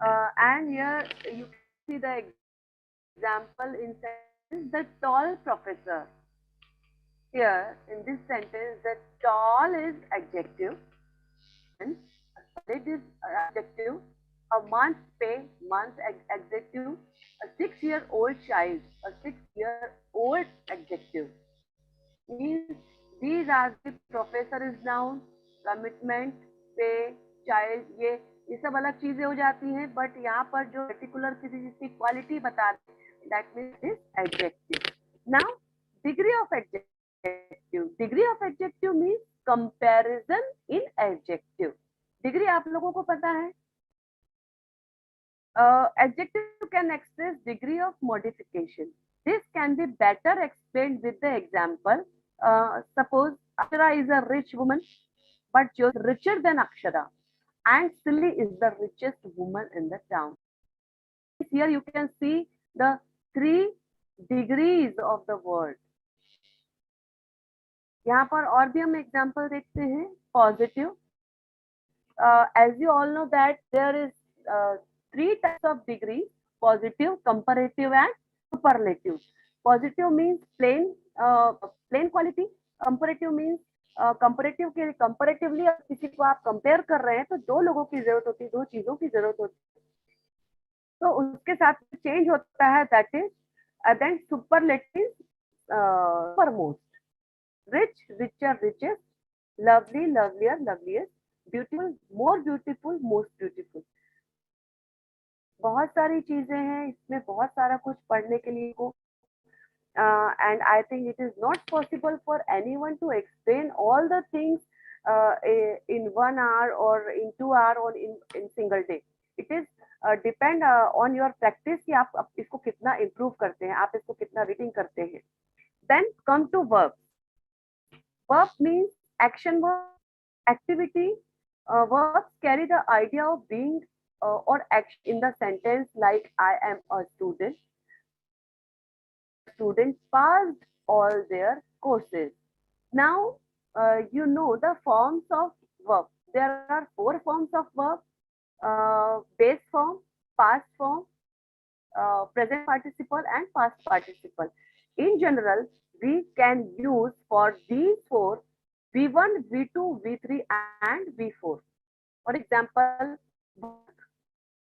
And here you can see the example in sentence, the tall professor. Here in this sentence, the tall is adjective, and solid is adjective. A month's pay, month adjective. A 6-year-old child, a 6-year-old adjective. Means these are the professor is noun, commitment, pay, child. ये सब अलग चीजें हो जाती हैं, but यहाँ पर जो पर्टिकुलर किसी चीज की क्वालिटी बता रहे, that means is adjective. Now degree of adjective. Degree of adjective means comparison in adjective. Degree आप लोगों को पता है. Adjective can express degree of modification. This can be better explained with the example. Suppose Akshara is a rich woman, but Jyoti is richer than Akshara. and Silly is the richest woman in the town. Here you can see the 3 degrees of the word. यहाँ पर और भी हम example देखते हैं positive. As you all know that there is 3 types of degrees: positive, comparative and superlative. Positive means plain quality. Comparative means comparative के comparatively किसी को आप compare कर रहे हैं तो 2 लोगों की जरूरत होती है, 2 चीजों की जरूरत होती है, तो उसके साथ चेंज होता है. That is then superlative, supermost, rich, richer, richest, lovely, lovelier, loveliest, beautiful, more beautiful, most beautiful. बहुत सारी चीजें हैं इसमें, बहुत सारा कुछ पढ़ने के लिए को. And I think it is not possible for anyone to explain all the things in 1 hour or in 2 hours or in single day. It is depend on your practice कि आप इसको कितना improve करते हैं, आप इसको कितना reading करते हैं. Then come to verb. Verb means action verb, activity. Verbs carry the idea of being or action in the sentence, like I am a student. Students passed all their courses. Now you know the forms of verb. There are 4 forms of verb: base form, past form, present participle and past participle. In general, we can use for these 4 V1, V2, V3 and V4. For example,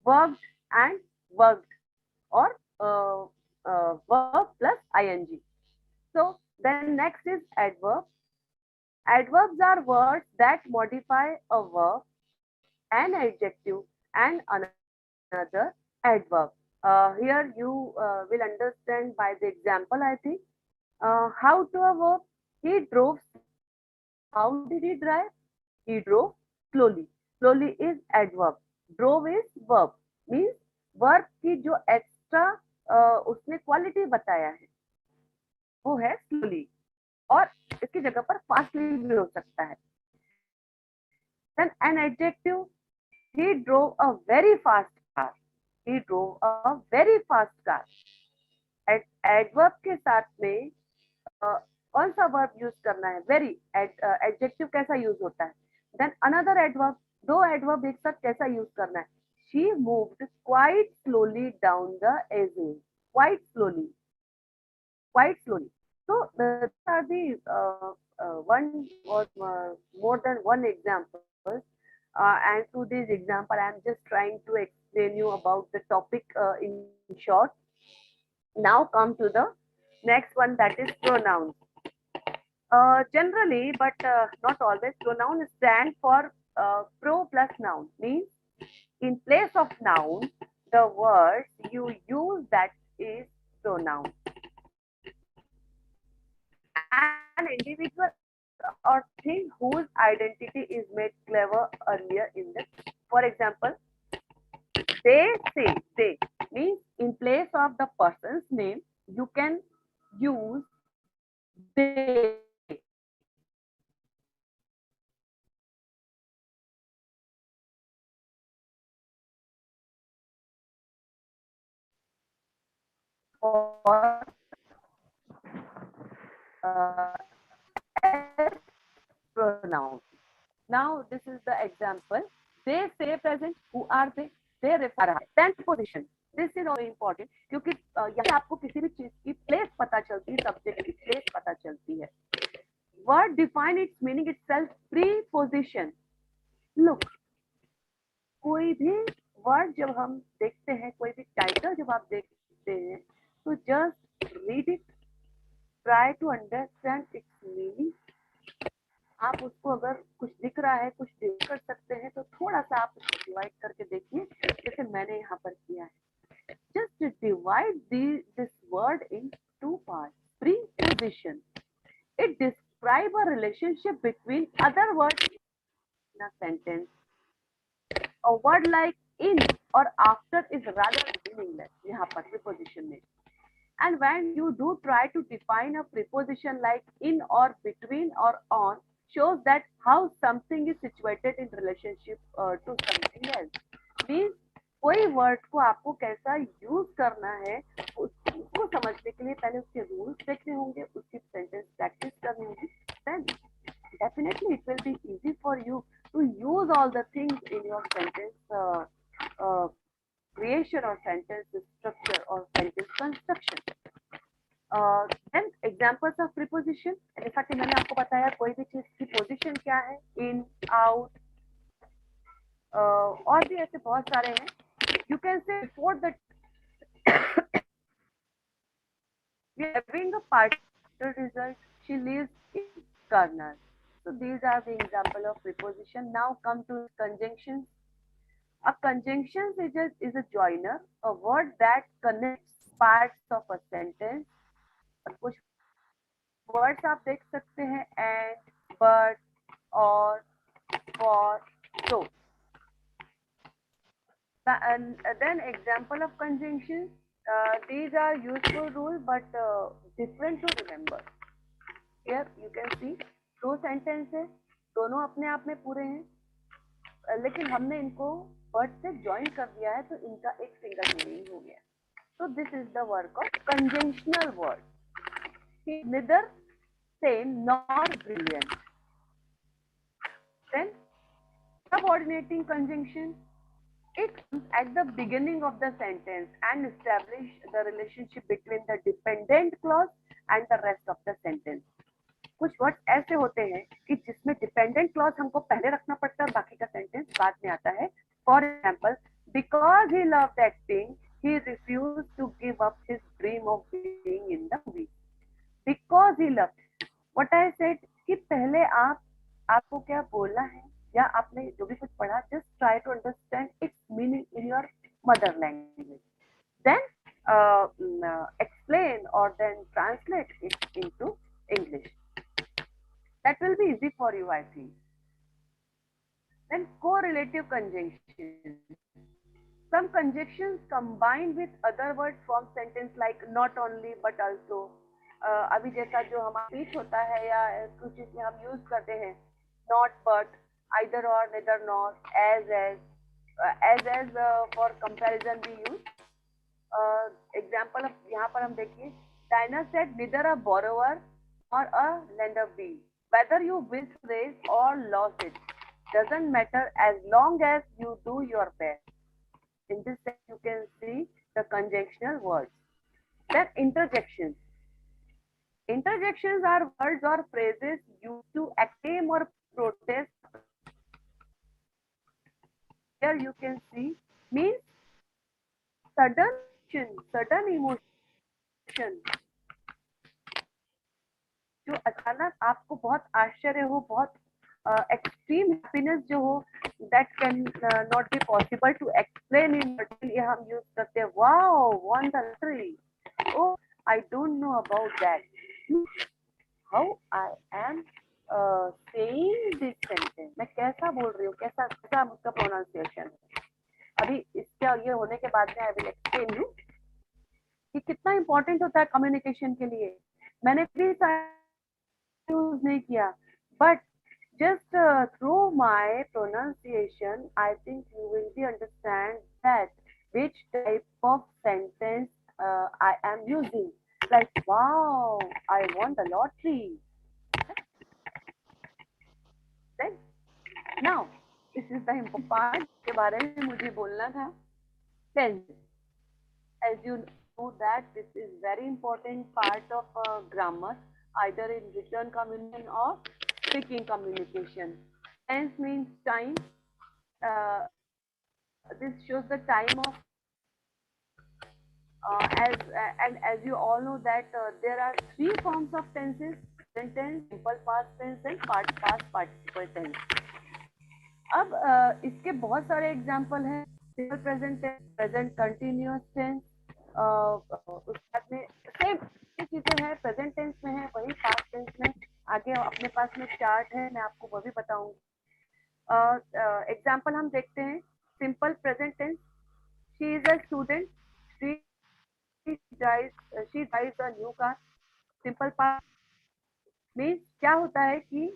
worked and worked, or verb plus ing. So then next is adverb. Adverbs are words that modify a verb, an adjective and another adverb. Here you will understand by the example, I think. How to a verb? He drove. How did he drive? He drove slowly. Slowly is adverb. Drove is verb. Means verb की जो extra उसने quality बताया है वो है slowly, और इसकी जगह पर fastly भी हो सकता है. Then an adjective: he drove a very fast car. He drove a very fast car. Adverb के साथ में कौन सा verb यूज करना है? Very. Adjective कैसा यूज होता है? Then another adverb. 2 adverb एक साथ कैसा यूज करना है? She moved quite slowly down the aisle. Quite slowly. Quite slowly. So these are the one or more than one example. And through this example, I am just trying to explain you about the topic in short. Now come to the next one, that is pronouns. Generally, but not always, pronoun stand for pro plus noun. Means in place of noun, the word you use that is pronoun. An individual or thing whose identity is made clever earlier in the. For example, they say. They means in place of the person's name, you can use they. Or as pronoun. Now this is the example. They say present. Who are they? They refer. Then position. This is very important क्योंकि यहाँ आपको किसी भी चीज की place पता चलती है, सब्जेक्ट की प्लेस पता चलती है. Word define its meaning itself. Preposition. Look, कोई भी वर्ड जब हम देखते हैं, कोई भी टाइटल जब आप देखते हैं, तो just read it, try to understand its meaning. आप उसको अगर कुछ दिख रहा है, कुछ डिवाइड कर सकते हैं, तो थोड़ा सा आप उसको डिवाइड करके देखिए, जैसे मैंने यहाँ पर किया है. Just divide this word in 2 parts. Preposition. It describes a relationship between other words in a sentence. A word like in or after is rather meaningless. यहाँ पर preposition में. And when you do try to define a preposition like in or between or on, shows that how something is situated in relationship to something else. Means कोई word को आपको कैसा use करना है उसको समझने के लिए पहले उसके रूल्स देखने होंगे, उसकी सेंटेंस प्रैक्टिस करनी होगी. Then definitely it will be easy for you to use all the things in your sentence creation or sentence structure or sentence construction. Then examples of preposition. जैसा कि मैंने आपको बताया कोई भी चीज की पोजीशन क्या है, इन, आउट, और भी ऐसे बहुत सारे हैं. You can say before the we are having a partial result. She lives in Karnal. So these are the example of preposition. Now come to conjunctions. A conjunction is a joiner, a word that connects parts of a sentence. कुछ words आप देख सकते हैं and, but, or, for, so. And then example of conjunctions. These are useful rules but different to remember. Here you can see दो sentences, दोनों अपने आप में पूरे हैं, लेकिन हमने इनको वर्ड से ज्वाइन कर दिया है तो इनका एक सिंगल मीनिंग हो गया. So this is the work of conjunctional word. He is neither same nor brilliant. Then subordinating conjunction. It comes at the beginning of the sentence and establish the relationship between the dependent clause and the rest of the sentence. कुछ words ऐसे होते हैं कि जिसमें dependent clause हमको पहले रखना पड़ता है और बाकी का सेंटेंस बाद में आता है. For example, because he loved acting he refuse to give up his dream of being in the movie. Because he loved, what I said कि पहले आपको क्या बोलना है या आपने जो भी कुछ पढ़ा, just try to understand its meaning in your mother language, then explain or then translate it into English. That will be easy for you, I think. Then correlative conjunctions. Some conjunctions combined with other words form sentence like not only but also. अभी जैसा जो हमारा speech होता है या कुछ इसमें हम यूज करते हैं, not but, either or, neither nor, as for comparison we use. Example of यहाँ पर हम देखिए, Dinah said neither a borrower or a lender be. Whether you win race or lost it doesn't matter as long as you do your best. In this sense, you can see the conjunctional words. Then interjections. Interjections are words or phrases used to acclaim or protest. Here you can see means sudden emotion. जो अचानक आपको बहुत आश्चर्य हो, बहुत extreme happiness जो हो, that can not be possible to explain in detail. ये हम यूज करते हैं, wow won the lottery, oh I don't know about that, how I am saying this sentence. मैं कैसा बोल रही हूँ, कैसा उसका प्रोनाउंसिएशन है. अभी इसका ये होने के बाद में आई विल एक्सप्लेन यू कि कितना इंपॉर्टेंट होता है कम्युनिकेशन के लिए. मैंने भी यूज नहीं किया, but just through my pronunciation, I think you will be understand that which type of sentence I am using. Like, wow, I won the lottery. Then, now, this is the important part के बारे में मुझे बोलना था. Tense. As you know that this is very important part of grammar, either in written communication or speaking communication. Tense means time. This shows the time of as you all know that there are three forms of tenses: present tense, simple past tense, and past participle tense. अब इसके बहुत सारे example हैं. Simple present tense, present continuous tense, उसके बाद में same चीजें हैं, प्रेजेंट टेंस में है वही पास्ट टेंस में. आगे अपने पास में चार्ट है, मैं आपको वो भी बताऊंगी. एग्जाम्पल हम देखते हैं. Simple present tense, she is a student, she drives a new car. Simple past means क्या होता है कि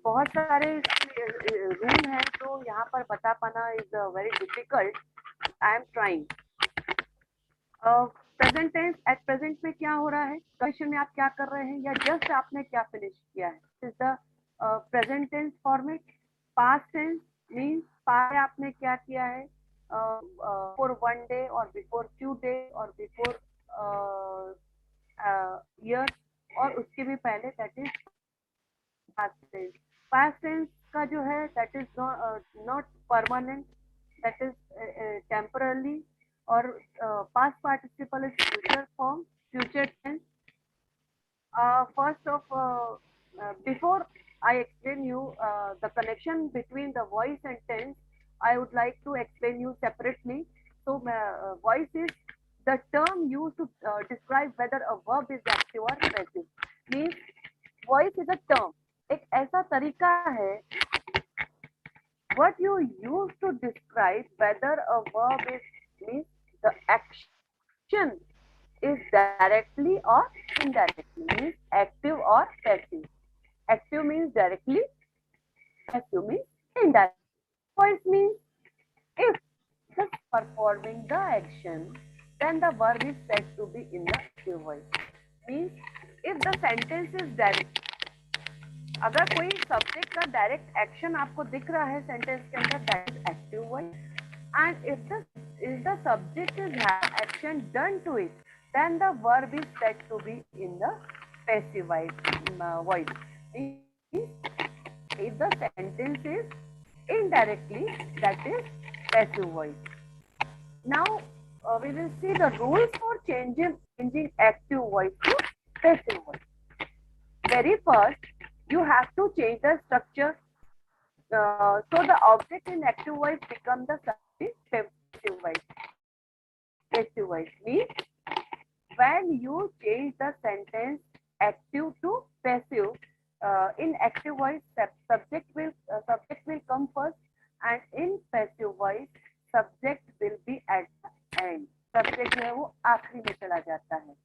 बहुत सारे रूल हैं तो यहाँ पर बता पाना is very difficult. I am trying. Present tense at present में क्या हो रहा है, क्वेश्चन में आप क्या कर रहे हैं या जस्ट आपने क्या फिनिश किया है. Is the present tense format. Past tense means past आपने क्या किया है, बिफोर वन डे और बिफोर फ्यू डे और बिफोर ईयर और उसके भी पहले, that is past tense. Past tense का जो है that is not permanent, that is temporarily. और past participle is future form, future tense. First of before I explain you the connection between the voice and tense, I would like to explain you separately. So voice is the term used to describe whether a verb is active or passive. Means voice is a term, एक ऐसा तरीका है what you use to describe whether a verb is, means the action is directly or indirectly, means active or passive. Active means directly, passive means indirectly. Voice means if just performing the action, then the verb is said to be in the active voice. Means if the sentence is direct, अगर कोई subject का direct action आपको दिख रहा है sentence के अंदर, that is active voice. And if the subject is have action done to it, then the verb is said to be in the passive voice. If the sentence is indirectly, that is passive voice. Now we will see the rules for changing active voice to passive voice. Very first, you have to change the structure. So the object in active voice become the subject passive voice. Passive voice means when you change the sentence active to passive, in active voice subject will come first, and in passive voice subject will be at the end. Subject जो है वो आखिरी में चला जाता है.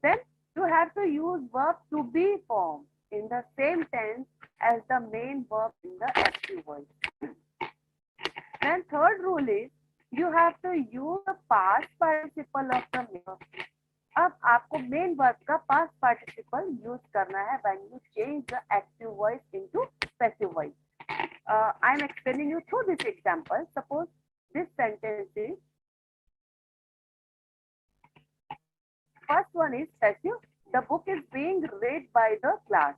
Then you have to use verb to be form in the same tense as the main verb in the active voice. Then third rule is you have to use the past participle of the main verb. अब आपको main verb का past participle use करना है when you change the active voice into passive voice. I am explaining you through this example. Suppose this sentence is, first one is passive, the book is being read by the class.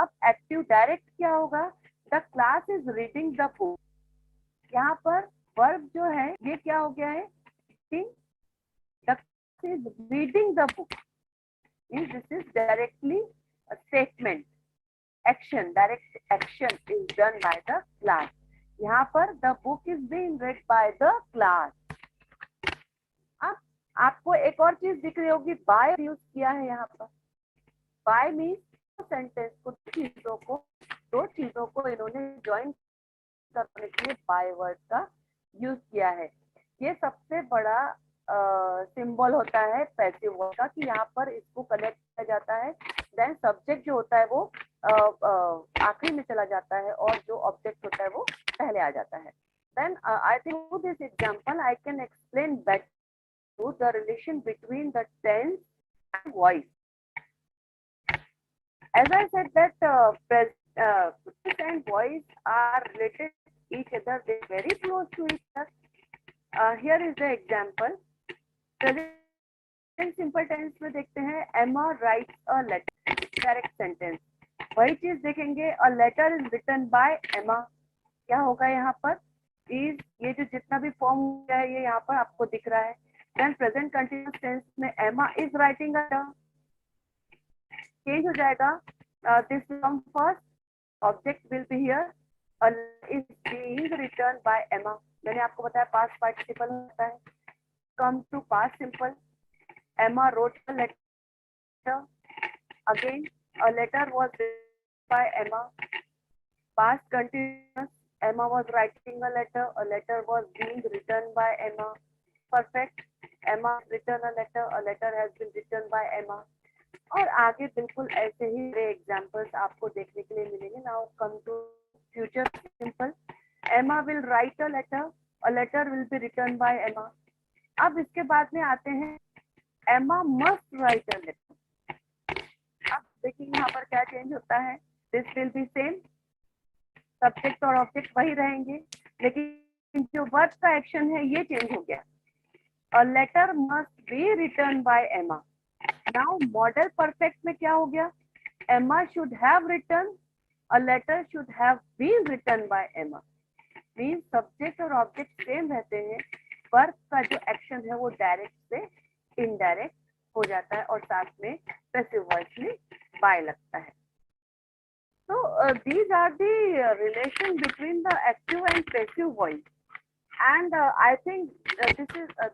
अब active direct क्या होगा, the class is reading the book. यहाँ पर verb जो है ये क्या हो गया है, the class is reading the book. This is directly a statement. Action, direct action is done by the class. यहाँ पर the book is being read by the class. अब आपको एक और चीज दिख रही होगी, by यूज किया है यहाँ पर. by means सेंटेंस को दो चीजों को इन्होंने ज्वाइन करने के लिए by वर्ड का यूज किया है. ये सबसे बड़ा सिंबल होता है पैसिव वर्ड का कि यहाँ पर इसको कनेक्ट किया जाता है. देन सब्जेक्ट जो होता है वो आखिरी में चला जाता है और जो ऑब्जेक्ट होता है वो पहले आ जाता है. Then I think through this example I can explain better the relation between the tense and voice. As I said that present and voice are related to each other, they are very close to each other. Here is the example. Present simple tense में देखते हैं, Emma writes a letter. Direct sentence. वही चीज देखेंगे, a letter is written by Emma. क्या होगा यहाँ पर, is ये जो जितना भी फॉर्म हुआ है ये यहाँ पर आपको दिख रहा है. Then present continuous tense में Emma is writing a letter. Change हो जाएगा, this will come first, object will be here, is being written by Emma. मैंने आपको बताया पास्ट पार्टिसिपल होता है. Come to past simple, Emma wrote a letter. Again a letter was written by Emma. Past continuous, Emma was writing a letter was being written by Emma. Perfect, Emma written a letter has been written by Emma. और आगे बिल्कुल ऐसे ही examples आपको देखने के लिए मिलेंगे. Now come to future simple. Emma will write a letter will be written by Emma. अब इसके बाद में आते हैं Emma must write a letter. अब देखिए यहाँ पर क्या चेंज होता है. This will be same. Subject और ऑब्जेक्ट वही रहेंगे, लेकिन जो वर्ब का एक्शन है ये चेंज हो गया. A letter must be written by Emma. Now model perfect में क्या हो गया? Emma should have written. A letter should have been written by Emma. Means subject और ऑब्जेक्ट सेम रहते हैं, वर्ब का जो एक्शन है वो डायरेक्ट से इनडायरेक्ट हो जाता है और साथ में पैसिव वॉइस में बाय लगता है. So these are the relation between the active and passive voice, and I think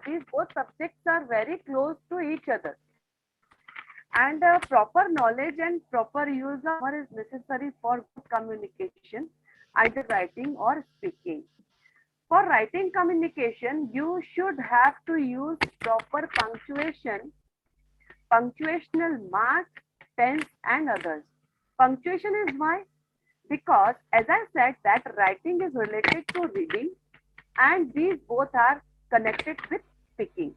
these both subjects are very close to each other, and proper knowledge and proper use of grammar is necessary for good communication, either writing or speaking. For writing communication, you should have to use proper punctuation, punctuational marks, tense, and others. Punctuation is why? Because as I said that writing is related to reading and these both are connected with speaking.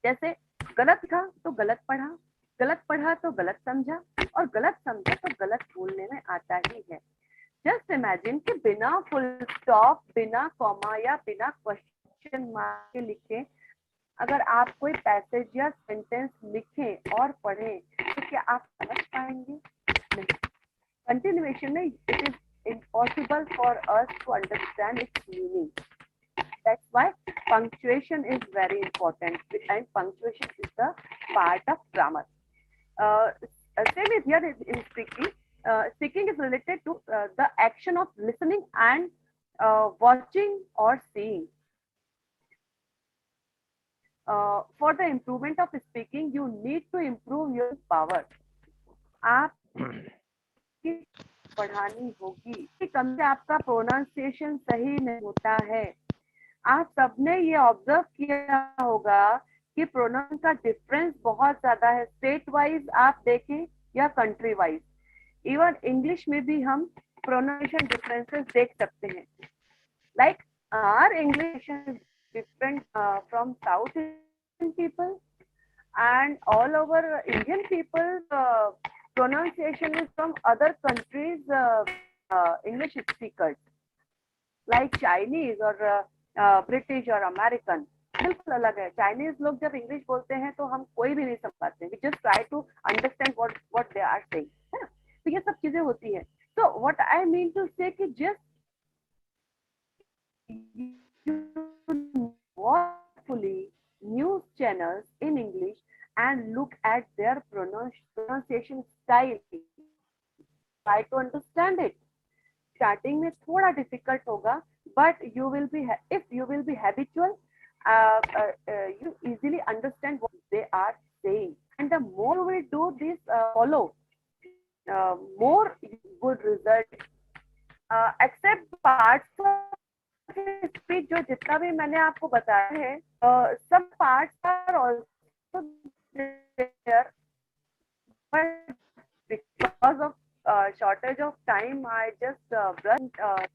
जैसे गलत लिखा तो गलत पढ़ा तो गलत समझा और गलत समझा तो गलत बोलने में आता ही है. जस्ट इमेजिन कि बिना फुल स्टॉप, बिना कॉमा या बिना क्वेश्चन मार्क के लिखे अगर आप कोई पैसेज या सेंटेंस लिखें और पढ़ें तो क्या आप समझ पाएंगे? नहीं. कंटिन्यूएशन में it is impossible for us to understand its meaning. That's why punctuation is very important, and punctuation is the part of grammar. Same is here in speaking. Speaking is related to the action of listening and watching or seeing. For the improvement of speaking, you need to improve your power. आप पढ़ानी होगी. कम से आपका pronunciation सही नहीं होता है. आप सबने ये ऑब्जर्व किया होगा कि प्रोनाउंस का डिफरेंस बहुत ज्यादा है. स्टेट वाइज आप देखें या कंट्री वाइज. इवन इंग्लिश में भी हम प्रोनाउंसिएशन डिफरेंसेस देख सकते हैं. Like our English is different from South Indian people and all over Indian people pronunciation is from other countries English speakers like Chinese or British or American. बिल्कुल अलग है. Chinese लोग जब इंग्लिश बोलते हैं तो हम कोई भी नहीं समझ पाते. We just try to understand what they are saying. है ना? तो ये सब चीजें होती है. So what I mean to say कि just watch fully news channels in English and look at their pronunciation style. Try to understand it. Starting में थोड़ा difficult होगा, but you will be if you will be habitual, you easily understand what they are saying. And the more we do this, follow, more good result. Except parts of speech जो जितना भी मैंने आपको बताया है, some parts are also there, but because of shortage of time, I just brush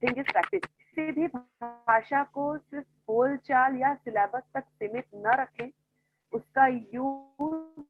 thing is practice. सीधी भाषा को सिर्फ बोलचाल या सिलेबस तक सीमित न रखें. उसका यूज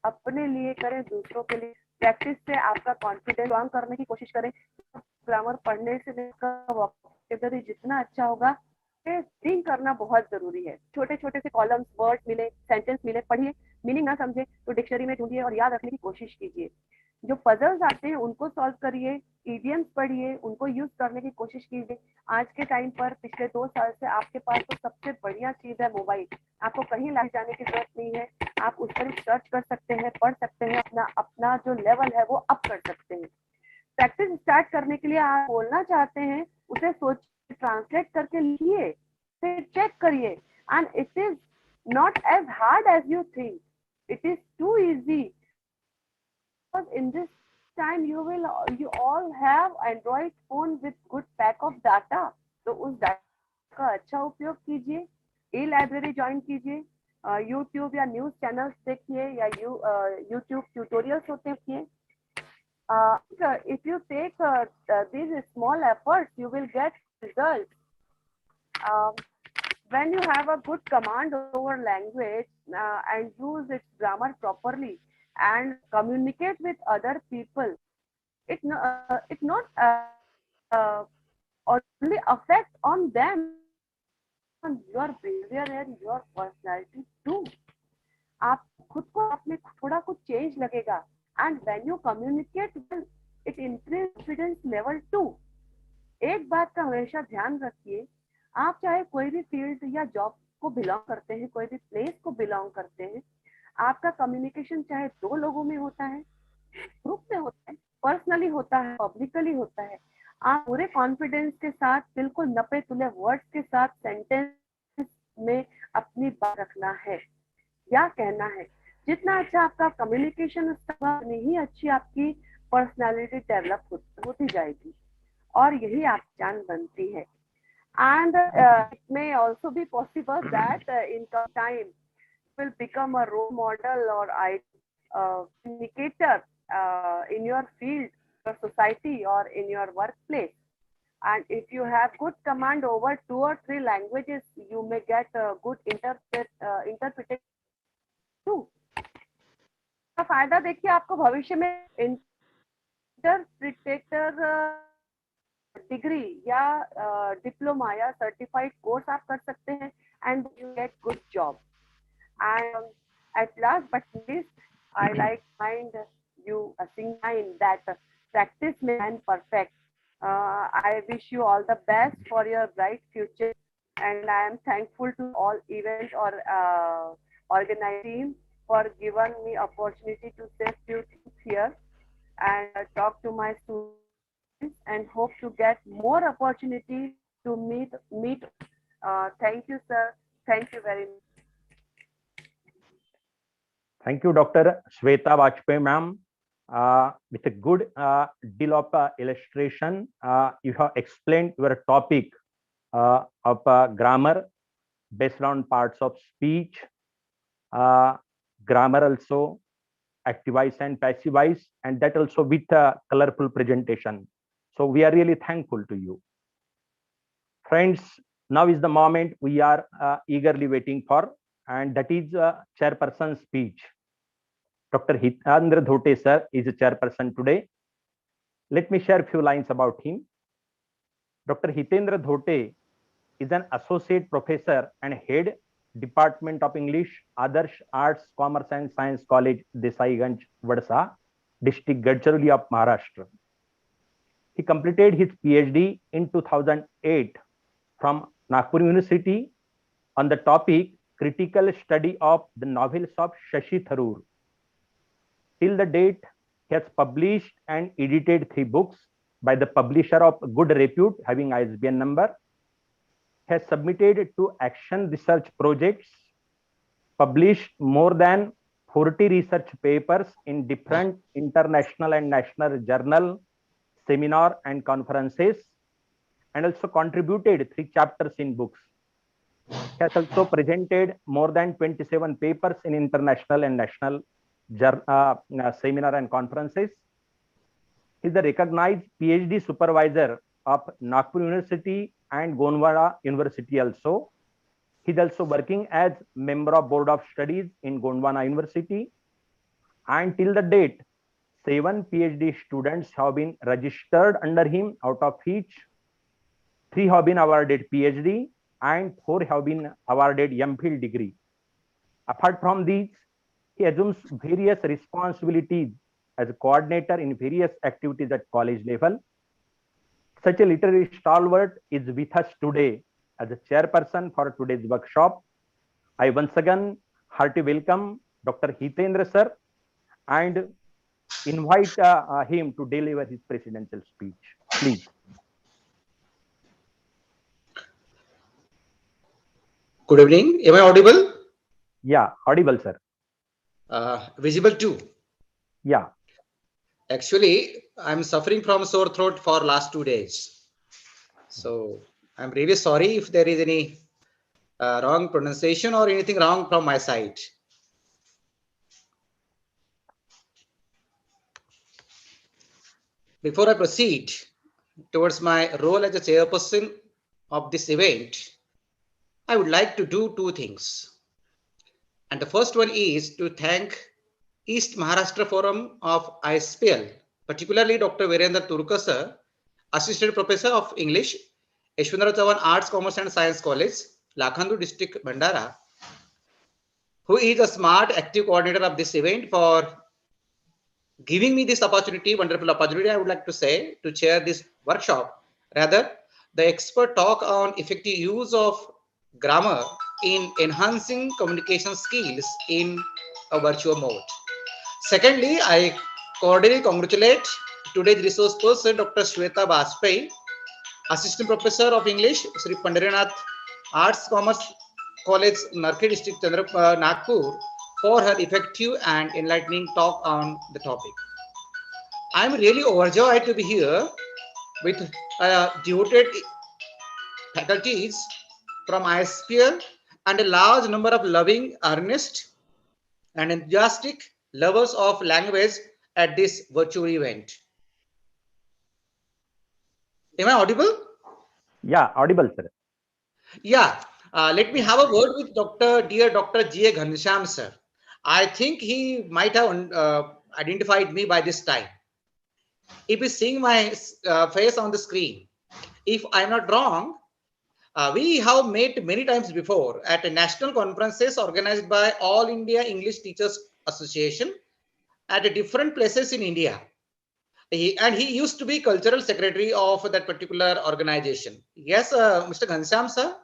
अपने लिए करें, दूसरों के लिए. प्रैक्टिस से आपका कॉन्फिडेंस स्ट्रॉन्ग करने की कोशिश करें. ग्रामर पढ़ने से वोकैबुलरी जितना अच्छा होगा, थिंक करना बहुत जरूरी है. छोटे छोटे से कॉलम्स, वर्ड मिले, सेंटेंस मिले, पढ़िए. मीनिंग ना समझे तो डिक्शनरी में ढूंढिए और याद रखने की कोशिश कीजिए. जो पजल्स आते हैं उनको सॉल्व करिए, ईडीएम्स पढ़िए, उनको यूज करने की कोशिश कीजिए। आज के टाइम पर पिछले 2 साल से आपके पास तो सबसे बढ़िया चीज है मोबाइल। आपको कहीं लाने जाने की जरूरत नहीं है, आप उस पर सर्च कर सकते हैं, पढ़ सकते हैं, अपना अपना जो लेवल है वो अप कर सकते हैं। प्रैक्टिस स्टार्ट करने के लिए आप बोलना चाहते हैं, उसे सोच ट्रांसलेट करके लिखिए, फिर चेक करिए। And it is not as hard as you think, it is too easy. In this time you all have Android phone with good pack of data, तो उस डाटा का अच्छा उपयोग कीजिए, ई लाइब्रेरी ज्वाइन कीजिए, यूट्यूब या news channels देखिए या यूट्यूब ट्यूटोरियल्स होते हैं। If you take these small efforts, you will get results. When you have a good command over language and use its grammar properly and communicate with other people, it not only affect on them, on your behavior and your personality too. आप खुद को आप में थोड़ा कुछ change लगेगा, and when you communicate well it increase confidence level 2। एक बात का हमेशा ध्यान रखिए, आप चाहे कोई भी फील्ड या जॉब को बिलोंग करते हैं, कोई भी प्लेस को बिलोंग करते हैं, आपका कम्युनिकेशन चाहे 2 लोगों में होता है, ग्रुप में होता है, पर्सनली होता है, पब्लिकली होता है, आप पूरे कॉन्फिडेंस के साथ बिल्कुल नपे तुले वर्ड्स के साथ सेंटेंस में अपनी बात रखना है या कहना है। जितना अच्छा आपका कम्युनिकेशन उतनी ही अच्छी आपकी पर्सनालिटी डेवलप होती जाएगी और यही आप जान बनती है। And it may also be possible that in some time will become a role model or communicator in your field, your society, or in your workplace. And if you have good command over 2 or 3 languages, you may get a good interpretation too. का फायदा देखिए, आपको भविष्य में interpreter degree या diploma या certified course आप कर सकते हैं, and you get good job. And at last but least, I like mind you a sing line that practice makes perfect. I wish you all the best for your bright future, and I am thankful to all event or organizing for giving me opportunity to say few things here and talk to my students, and hope to get more opportunity to meet. Thank you, sir. Thank you very much. Thank you, Dr. Shweta Vajpayee, ma'am. With a good deal of illustration, you have explained your topic of grammar based on parts of speech, grammar also, active voice and passive voice, and that also with a colorful presentation. So we are really thankful to you. Friends, now is the moment we are eagerly waiting for, and that is chairperson's speech. Dr. Hitendra Dhote sir is a chairperson today. Let me share a few lines about him. Dr. Hitendra Dhote is an associate professor and head Department of English, Adarsh Arts, Commerce and Science College, Desaiganj, Vadsa, District Gadchiroli of Maharashtra. He completed his PhD in 2008 from Nagpur University on the topic Critical Study of the Novels of Shashi Tharoor. Till the date, he has published and edited 3 books by the publisher of good repute having ISBN number. He has submitted 2 action research projects, published more than 40 research papers in different international and national journal, seminar and conferences, and also contributed 3 chapters in books. He has also presented more than 27 papers in international and national seminar and conferences. He is a recognized PhD supervisor of Nagpur University and Gondwana University also. He is also working as member of Board of Studies in Gondwana University. And till the date, 7 PhD students have been registered under him, out of which 3 have been awarded PhD and 4 have been awarded MPhil degree. Apart from these, he assumes various responsibilities as a coordinator in various activities at college level. Such a literary stalwart is with us today as a chairperson for today's workshop. I once again hearty welcome Dr. Hitendra sir and invite him to deliver his presidential speech. Please. Good evening. Am I audible? Yeah, audible, sir. Visible too. Yeah. Actually, I'm suffering from sore throat for last 2 days. So I'm really sorry if there is any wrong pronunciation or anything wrong from my side. Before I proceed towards my role as a chairperson of this event, I would like to do two things. And the first one is to thank East Maharashtra Forum of iSPELL, particularly Dr. Virendra Turkar sir, Assistant Professor of English, Yashwantrao Chavan Arts, Commerce and Science College, Lakhandu District, Bhandara, who is a smart, active coordinator of this event for giving me this opportunity, wonderful opportunity, I would like to say, to chair this workshop. Rather, the expert talk on effective use of grammar in enhancing communication skills in a virtual mode. Secondly, I cordially congratulate today's resource person, Dr. Shweta Bajpai, Assistant Professor of English, Sri Pandarinath Arts Commerce College, Narke District, Nagpur, for her effective and enlightening talk on the topic. I'm really overjoyed to be here with devoted faculties from iSPELL and a large number of loving, earnest, and enthusiastic lovers of language at this virtual event. Am I audible? Yeah, audible, sir. Yeah. Let me have a word with dear Dr. G. A. Ghansham, sir. I think he might have identified me by this time. If he's seeing my face on the screen, if I'm not wrong, we have met many times before at national conferences organized by All India English Teachers Association at different places in India. He used to be cultural secretary of that particular organization. Yes, Mr. Ghansham, sir?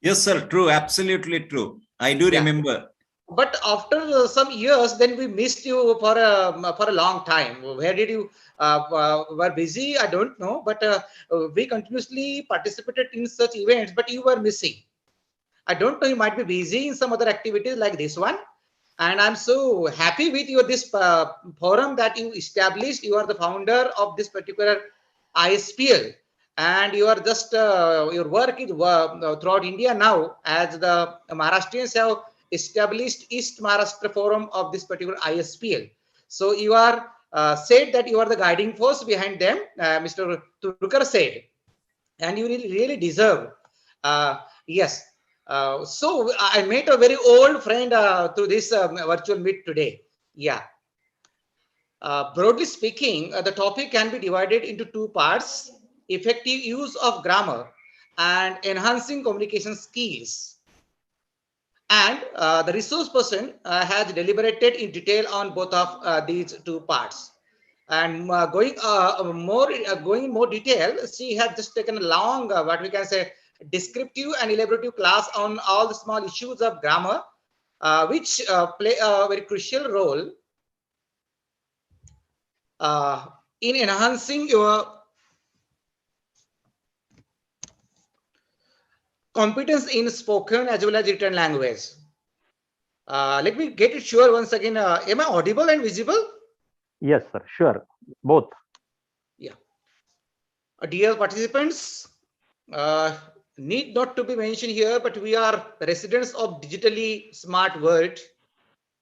Yes, sir. True. Absolutely true. I do Yeah. remember. But after some years, then we missed you for a long time. Where did you were busy? I don't know. But we continuously participated in such events, but you were missing. I don't know. You might be busy in some other activities like this one. And I'm so happy with your this forum that you established. You are the founder of this particular iSPELL, and you are just your work is throughout India now, as the Maharashtrians have established East Maharashtra Forum of this particular iSPELL. So you are said that you are the guiding force behind them, Mr. Turkar said, and you really deserve. Yes. So I met a very old friend through this virtual meet today. Yeah. Broadly speaking, the topic can be divided into two parts: effective use of grammar and enhancing communication skills. And the resource person has deliberated in detail on both of these two parts. And going in more detail, she has just taken a long, what we can say, descriptive and elaborative class on all the small issues of grammar, which play a very crucial role in enhancing your competence in spoken as well as written language. Let me get it sure once again. Am I audible and visible? Yes, sir. Sure. Both. Yeah. Dear participants, need not to be mentioned here, but we are residents of digitally smart world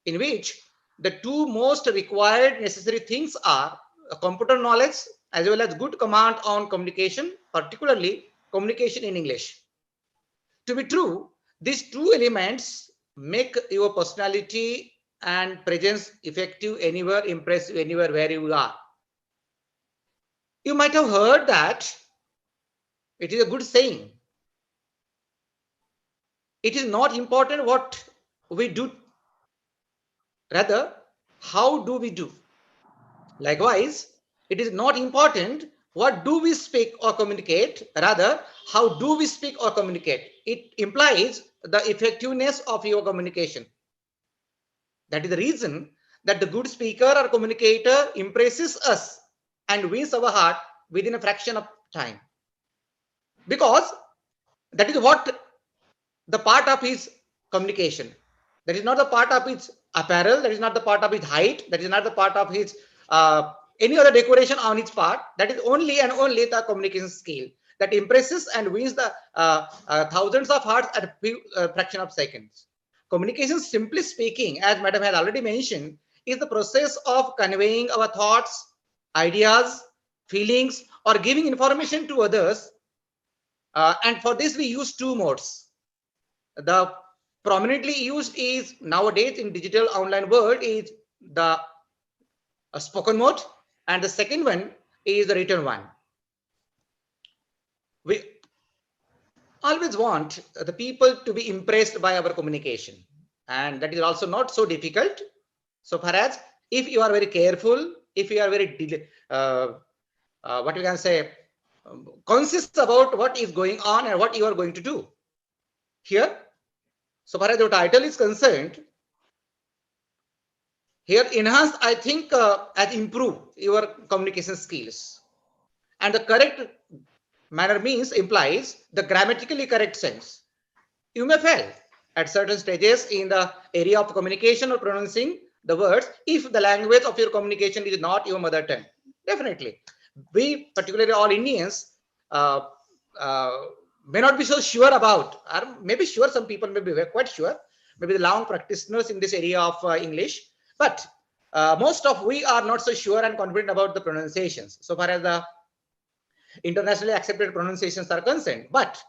in which the two most required necessary things are computer knowledge as well as good command on communication, particularly communication in English. To be true, these two elements make your personality and presence effective anywhere, impressive anywhere where you are. You might have heard that it is a good saying. It is not important what we do, rather, how do we do? Likewise, it is not important what do we speak or communicate, rather, how do we speak or communicate. It implies the effectiveness of your communication. That is the reason that the good speaker or communicator impresses us and wins our heart within a fraction of time. Because that is what the part of his communication. That is not the part of his apparel, that is not the part of his height, that is not the part of his any other decoration on his part. That is only and only the communication skill that impresses and wins the thousands of hearts at a few fraction of seconds. Communication, simply speaking, as madam has already mentioned, is the process of conveying our thoughts, ideas, feelings, or giving information to others. And for this, we use two modes. The prominently used is nowadays in digital online world is the spoken mode, and the second one is the written one. We always want the people to be impressed by our communication, and that is also not so difficult. So far as if you are very careful, if you are very what you can say, conscious about what is going on and what you are going to do here. So far as your title is concerned, here enhance, I think, as improve your communication skills. And the correct manner means implies the grammatically correct sense. You may fail at certain stages in the area of communication or pronouncing the words if the language of your communication is not your mother tongue. Definitely. We, particularly all Indians, uh, uh, may not be so sure about, or maybe sure, some people may be quite sure, maybe the long practitioners in this area of English, but most of we are not so sure and confident about the pronunciations so far as the internationally accepted pronunciations are concerned. But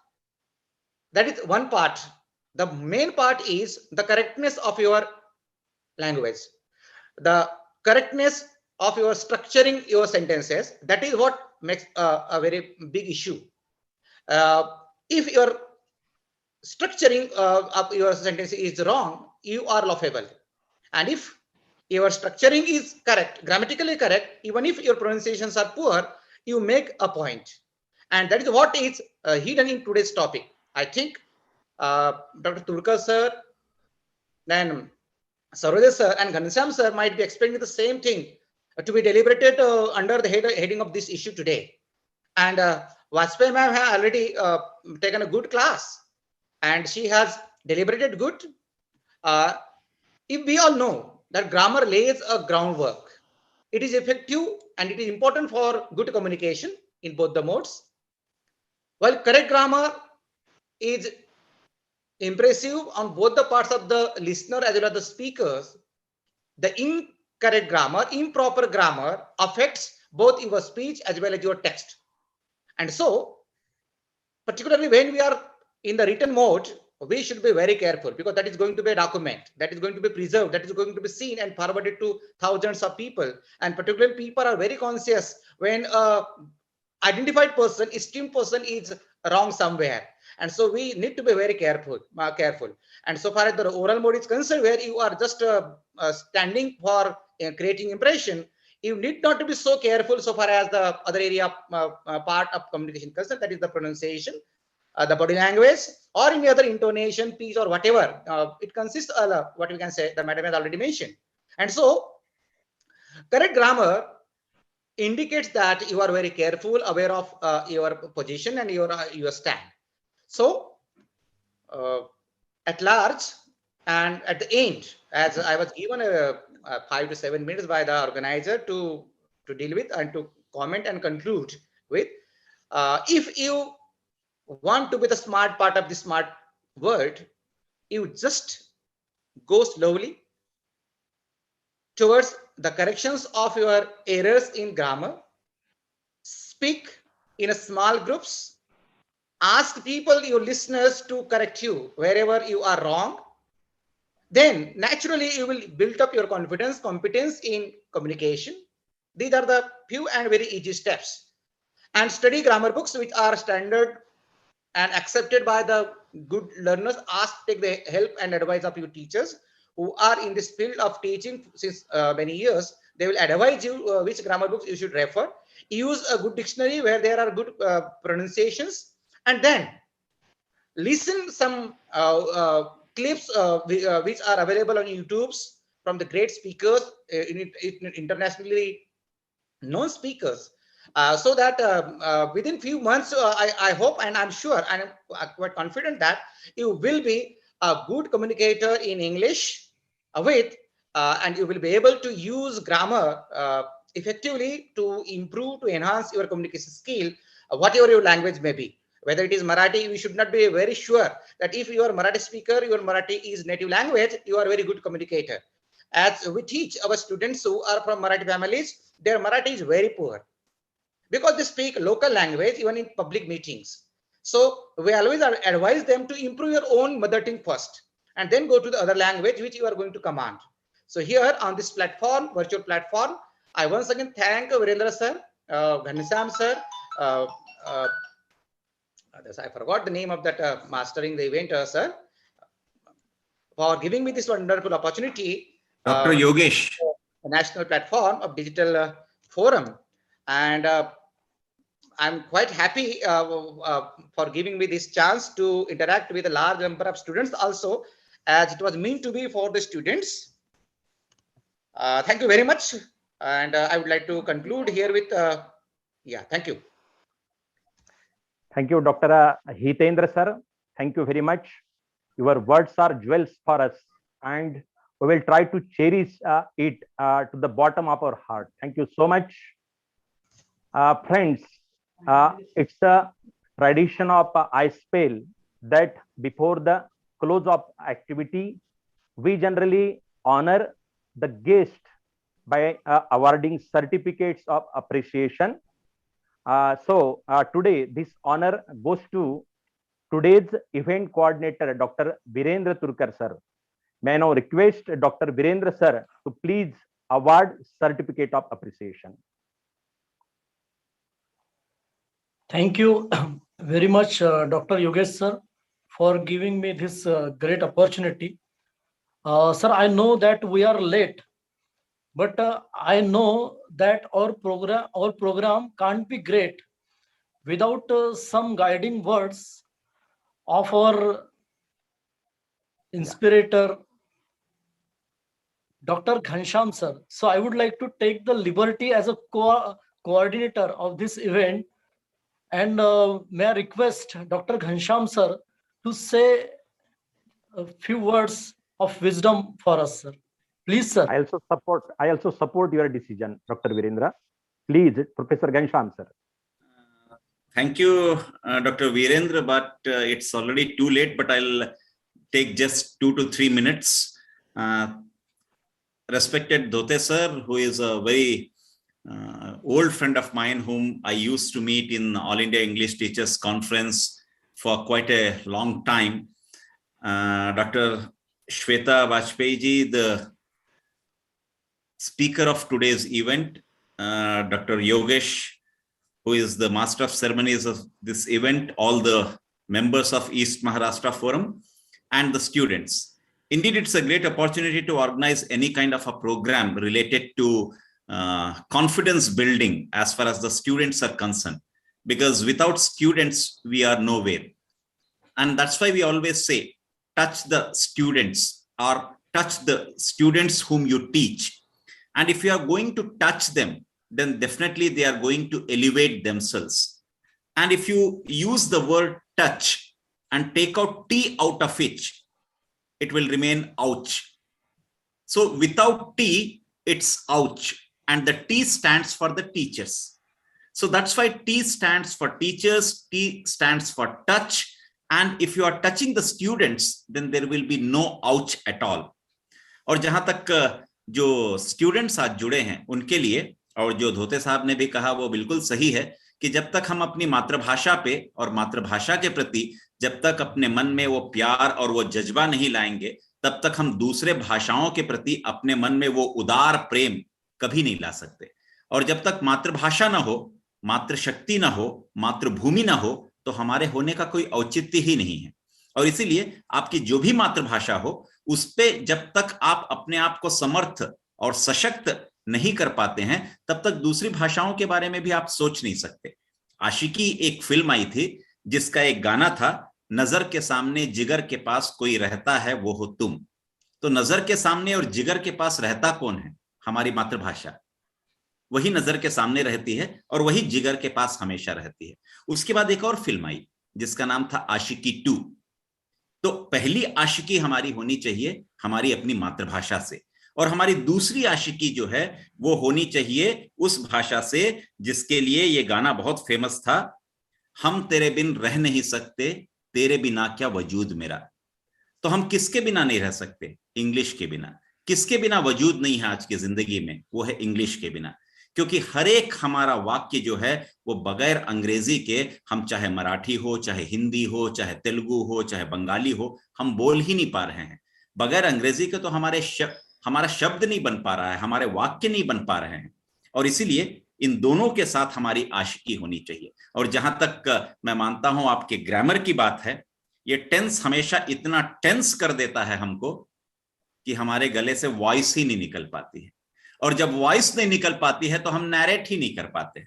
that is one part. The main part is the correctness of your language, the correctness of your structuring your sentences. That is what makes a very big issue. If your structuring of your sentence is wrong, you are laughable. And if your structuring is correct, grammatically correct, even if your pronunciations are poor, you make a point. And that is what is hidden in today's topic. I think Dr. Turkar sir, then Sarojit sir and Ghanshyam sir might be expecting the same thing to be deliberated under the heading of this issue today. And Vajpayee ma'am has already taken a good class and she has deliberated good. If we all know that grammar lays a groundwork, it is effective and it is important for good communication in both the modes. While correct grammar is impressive on both the parts of the listener as well as the speakers, the incorrect grammar, improper grammar affects both your speech as well as your text. And so, particularly when we are in the written mode, we should be very careful because that is going to be a document that is going to be preserved, that is going to be seen and forwarded to thousands of people. And particularly people are very conscious when a identified person, esteemed person is wrong somewhere. And so we need to be very careful. And so far as the oral mode is concerned, where you are just standing for creating impression, you need not to be so careful so far as the other area part of communication concerned, that is the pronunciation, the body language, or any other intonation, piece, or whatever. It consists of what we can say, the madam has already mentioned. And so, correct grammar indicates that you are very careful, aware of your position and your stand. So, at large and at the end, as I was given a 5 to 7 minutes by the organizer to deal with and to comment and conclude with, if you want to be the smart part of the smart world, you just go slowly towards the corrections of your errors in grammar, speak in a small groups, ask people, your listeners, to correct you wherever you are wrong. Then naturally you will build up your confidence, competence in communication. These are the few and very easy steps. And study grammar books which are standard and accepted by the good learners. Take the help and advice of your teachers who are in this field of teaching since many years. They will advise you which grammar books you should refer. Use a good dictionary where there are good pronunciations, and then listen some clips which are available on YouTube's from the great speakers, internationally known speakers, so that within few months, I hope and I'm sure and I'm quite confident that you will be a good communicator in English and you will be able to use grammar effectively to improve, to enhance your communication skill, whatever your language may be. Whether it is Marathi, we should not be very sure that if you are a Marathi speaker, your Marathi is native language, you are a very good communicator. As we teach our students who are from Marathi families, their Marathi is very poor because they speak local language even in public meetings. So we always advise them to improve your own mother tongue first and then go to the other language which you are going to command. So here on this platform, virtual platform, I once again thank Virendra sir, Ghanshyam sir, I forgot the name of that mastering the event, sir, for giving me this wonderful opportunity. Dr. Yogesh. A national platform of digital forum. And I'm quite happy for giving me this chance to interact with a large number of students also, as it was meant to be for the students. Thank you very much. And I would like to conclude here with, thank you. Thank you, Dr. Hitendra sir. Thank you very much. Your words are jewels for us, and we will try to cherish it to the bottom of our heart. Thank you so much. Friends, it's a tradition of iSPELL that before the close of activity, we generally honor the guest by awarding certificates of appreciation. So today, this honor goes to today's event coordinator, Dr. Virendra Turkar sir. May I now request Dr. Virendra sir to please award certificate of appreciation. Thank you very much, Dr. Yogesh sir, for giving me this great opportunity. Sir, I know that we are late, but I know that our program can't be great without some guiding words of our inspirator, Dr. Ghanshyam sir. So I would like to take the liberty as a coordinator of this event, and may I request Dr. Ghanshyam sir to say a few words of wisdom for us, sir. Please, sir. I also support your decision, Dr. Virendra. Please, Professor Ghanshyam sir. Thank you, Dr. Virendra, but it's already too late, but I'll take just 2 to 3 minutes. Respected Dhote sir, who is a very old friend of mine whom I used to meet in All India English Teachers Conference for quite a long time. Dr. Shweta Vajpayee ji, the speaker of today's event, Dr. Yogesh, who is the master of ceremonies of this event, all the members of East Maharashtra Forum, and the students. Indeed, it's a great opportunity to organize any kind of a program related to confidence building as far as the students are concerned, because without students, we are nowhere. And that's why we always say, touch the students or touch the students whom you teach. And if you are going to touch them, then definitely they are going to elevate themselves. And if you use the word touch and take out T out of it will remain ouch. So without T, it's ouch. And the T stands for the teachers. So that's why T stands for teachers, T stands for touch. And if you are touching the students, then there will be no ouch at all. और जहां तक जो students आज जुड़े हैं उनके लिए, और जो धोते साहब ने भी कहा वो बिल्कुल सही है कि जब तक हम अपनी मातृभाषा पे और मातृभाषा के प्रति जब तक अपने मन में वो प्यार और वो जज्बा नहीं लाएंगे, तब तक हम दूसरे भाषाओं के प्रति अपने मन में वो उदार प्रेम कभी नहीं ला सकते। और जब तक मातृभाषा ना हो, मातृशक्ति ना हो, मातृभूमि ना हो, तो हमारे होने का कोई औचित्य ही नहीं है। और इसीलिए आपकी जो भी मातृभाषा हो, उस पे जब तक आप अपने आप को समर्थ और सशक्त नहीं कर पाते हैं तब तक दूसरी भाषाओं के बारे में भी आप सोच नहीं सकते। आशिकी एक फिल्म आई थी जिसका एक गाना था, नजर के सामने जिगर के पास कोई रहता है वो हो तुम। तो नजर के सामने और जिगर के पास रहता कौन है? हमारी मातृभाषा। वही नजर के सामने रहती है और वही जिगर के पास हमेशा रहती है। उसके बाद एक और फिल्म आई जिसका नाम था आशिकी 2। तो पहली आशिकी हमारी होनी चाहिए हमारी अपनी मातृभाषा से, और हमारी दूसरी आशिकी जो है वो होनी चाहिए उस भाषा से जिसके लिए ये गाना बहुत फेमस था, हम तेरे बिन रह नहीं सकते, तेरे बिना क्या वजूद मेरा। तो हम किसके बिना नहीं रह सकते? इंग्लिश के बिना। किसके बिना वजूद नहीं है आज की जिंदगी में? वो है इंग्लिश के बिना। क्योंकि हर एक हमारा वाक्य जो है वो बगैर अंग्रेजी के, हम चाहे मराठी हो, चाहे हिंदी हो, चाहे तेलुगु हो, चाहे बंगाली हो, हम बोल ही नहीं पा रहे हैं। बगैर अंग्रेजी के तो हमारा शब्द नहीं बन पा रहा है, हमारे वाक्य नहीं बन पा रहे हैं। और इसीलिए इन दोनों के साथ हमारी आशिकी होनी चाहिए। और जहां तक मैं मानता हूं आपके ग्रामर की बात है, ये टेंस हमेशा इतना टेंस कर देता है हमको कि हमारे गले से वॉइस ही नहीं निकल पाती है, और जब वॉइस नहीं निकल पाती है तो हम नैरेट ही नहीं कर पाते।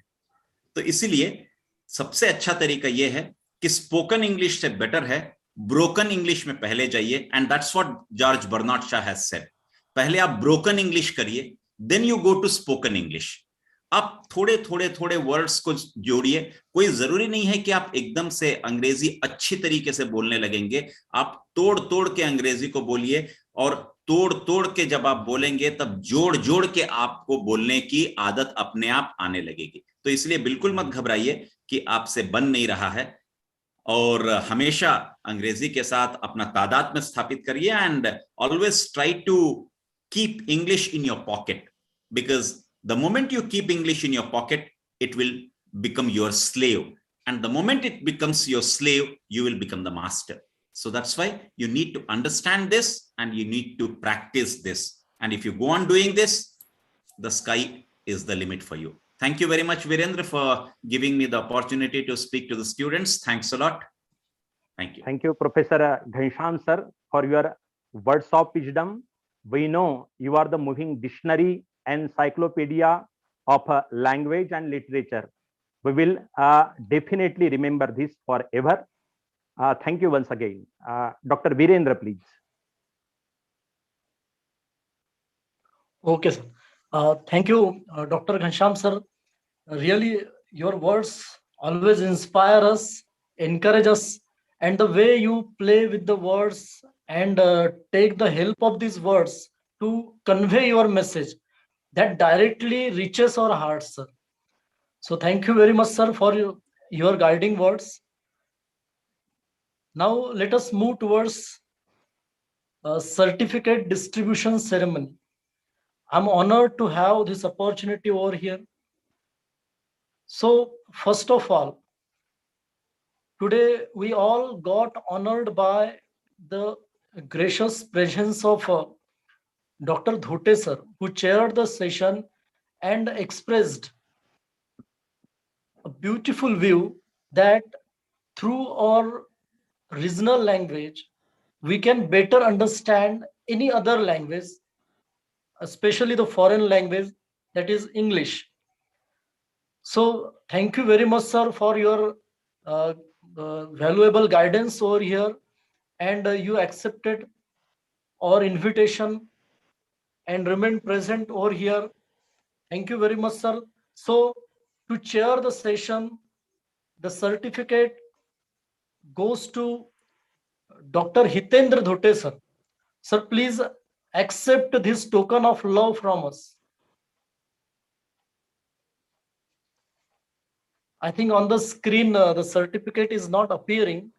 तो इसीलिए सबसे अच्छा तरीका यह है कि स्पोकन इंग्लिश से बेटर है ब्रोकन इंग्लिश में पहले जाइए, and that's what George Bernard Shaw has said. पहले आप ब्रोकन इंग्लिश करिए, then you go to spoken English. आप थोड़े थोड़े थोड़े वर्ड्स को जोड़िए। कोई जरूरी नहीं है कि आप एकदम से अंग्रेजी अच्छी तरीके से बोलने लगेंगे। आप तोड़ तोड़ के अंग्रेजी को बोलिए, और तोड़ तोड़ के जब आप बोलेंगे तब जोड़ जोड़ के आपको बोलने की आदत अपने आप आने लगेगी। तो इसलिए बिल्कुल मत घबराइए कि आपसे बन नहीं रहा है, और हमेशा अंग्रेजी के साथ अपना तादाद में स्थापित करिए, and always try to keep English in your pocket, because the moment you keep English in your pocket, it will become your slave. And the moment it becomes your slave, you will become the master. So that's why you need to understand this and you need to practice this. And if you go on doing this, the sky is the limit for you. Thank you very much, Virendra, for giving me the opportunity to speak to the students. Thanks a lot. Thank you. Thank you, Professor Ghanshyam sir, for your words of wisdom. We know you are the moving dictionary encyclopedia of language and literature. We will definitely remember this forever. Thank you once again. Dr. Virendra, please. Okay, sir. Thank you, Dr. Ghanshyam sir. Really, your words always inspire us, encourage us, and the way you play with the words and take the help of these words to convey your message, that directly reaches our hearts, sir. So thank you very much, sir, for your guiding words. Now let us move towards certificate distribution ceremony. I'm honored to have this opportunity over here. So first of all, today we all got honored by the gracious presence of Dr. Dhote sir, who chaired the session and expressed a beautiful view that through our regional language, we can better understand any other language, especially the foreign language, that is English. So thank you very much, sir, for your valuable guidance over here, and you accepted our invitation and remain present over here. Thank you very much, sir. So to chair the session, the certificate goes to Dr. Hitendra Dhote sir. Sir, please accept this token of love from us. I think on the screen the certificate is not appearing,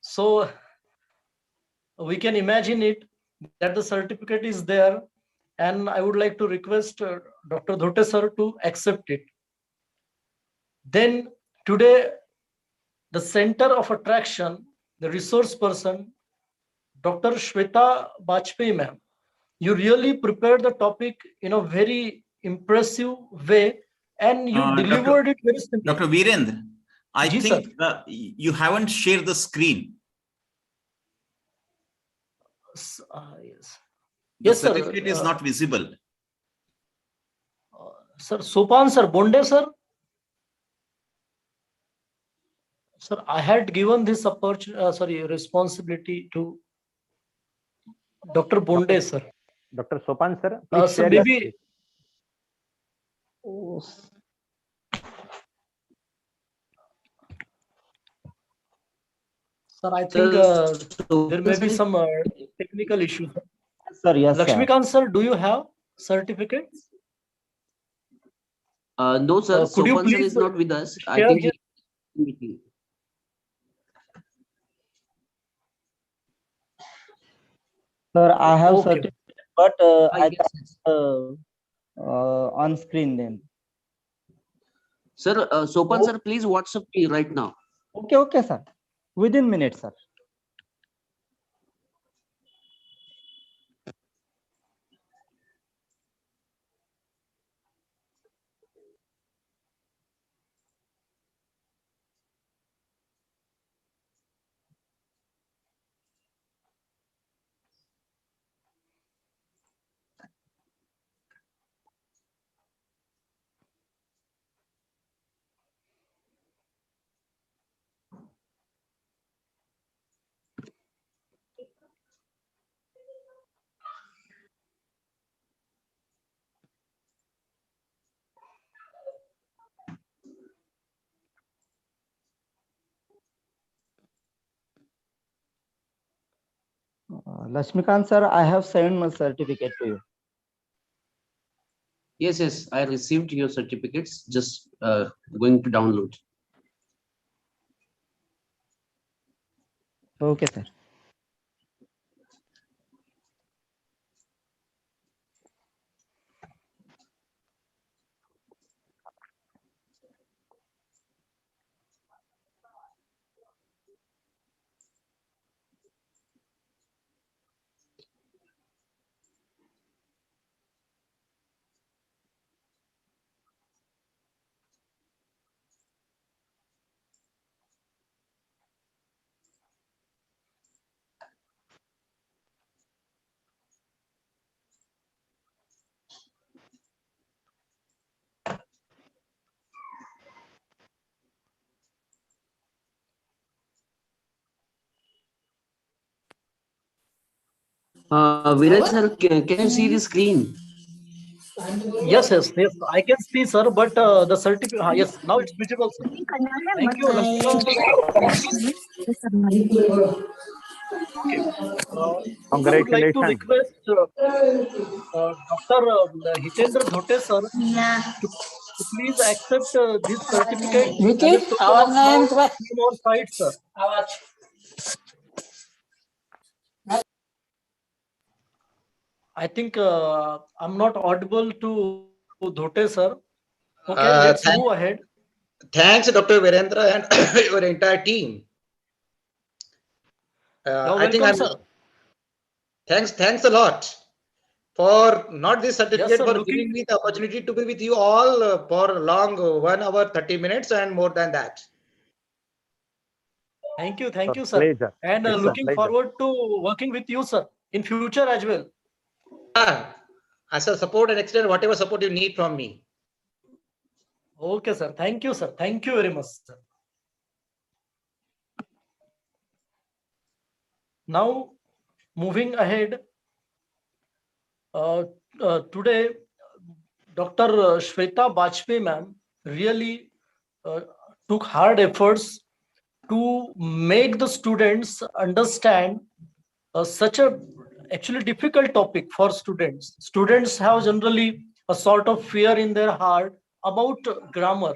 so we can imagine it that the certificate is there, and I would like to request Dr. Dhote sir to accept it. Then today, the center of attraction, the resource person, Dr. Shweta Bajpayee ma'am, you really prepared the topic in a very impressive way, and you delivered it very simply. Dr. Virendra, I Ji, think you haven't shared the screen. Yes. The Yes, sir. certificate is not visible. Sir, Sopan sir, Bonde sir. Sir, I had given this responsibility to Dr. Bonde sir. Dr. Sopan sir, please So share your maybe. screen. Sir, I think there may be some technical issues. Sir, yes, sir. Lakshmikant sir, do you have certificates? No, sir. Could you Sopan sir please is not with us. I share think his- he meeting. Sir, I have Okay. certificate, but I Yes, yes. can't on screen them. Sir, Sopan Oh. sir, please WhatsApp me right now. Okay, okay, sir. Within minutes, sir. Lakshmikant, sir, I have sent my certificate to you. Yes, yes. I received your certificates. Just going to download. Okay, sir. Viraj sir, can you see the screen? Yes, yes, yes. I can see, sir, but the certificate. Yes, now it's visible, sir. Thank you, Lakshmikant sir. Okay. I would like to Congratulations. request Dr. Hitendra Dhote sir to please accept this certificate as a token of love from our side, sir. I think I'm not audible to Dhote sir. Okay, let's move ahead. Thanks, Dr. Virendra and your entire team. You're I think welcome, sir. thanks a lot for not this certificate, Yes, sir, for giving me the opportunity to be with you all for long 1 hour 30 minutes and more than that. Thank you, sir. Pleasure. And It's a looking pleasure. forward to working with you, sir, in future as well. Yeah, I shall support and extend whatever support you need from me. Okay, sir. Thank you, sir. Thank you very much, sir. Now, moving ahead, today, Dr. Shweta Bajpayee ma'am really took hard efforts to make the students understand such a actually difficult topic for students. Students have generally a sort of fear in their heart about grammar.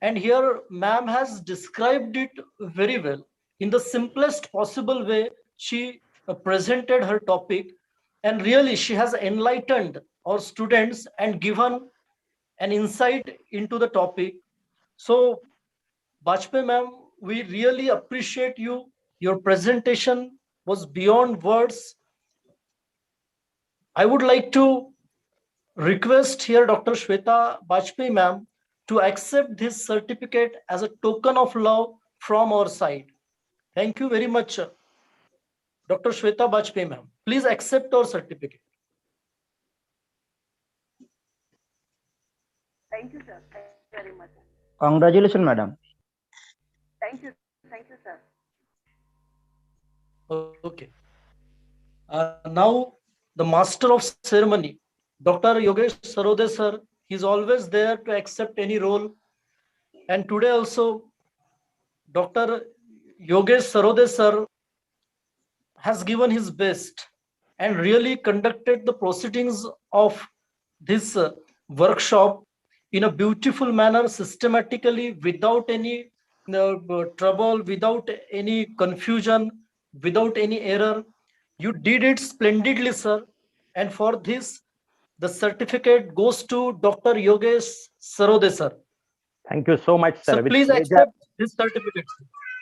And here, ma'am has described it very well. In the simplest possible way, she presented her topic, and really, she has enlightened our students and given an insight into the topic. So, Bajpayee ma'am, we really appreciate you. Your presentation was beyond words. I would like to request here Dr. Shweta Bajpayee ma'am to accept this certificate as a token of love from our side. Thank you very much, Dr. Shweta Bajpayee ma'am. Please accept our certificate. Thank you, sir. Thank you very much. Congratulations, madam. Thank you, sir. Okay. Now, the master of ceremony, Dr. Yogesh Sarode sir, he's always there to accept any role. And today also, Dr. Yogesh Sarode sir has given his best and really conducted the proceedings of this workshop in a beautiful manner, systematically, without any trouble, without any confusion, without any error. You did it splendidly, sir. And for this, the certificate goes to Dr. Yogesh Sarode, sir. Thank you so much, Sir, sir. please accept this certificate.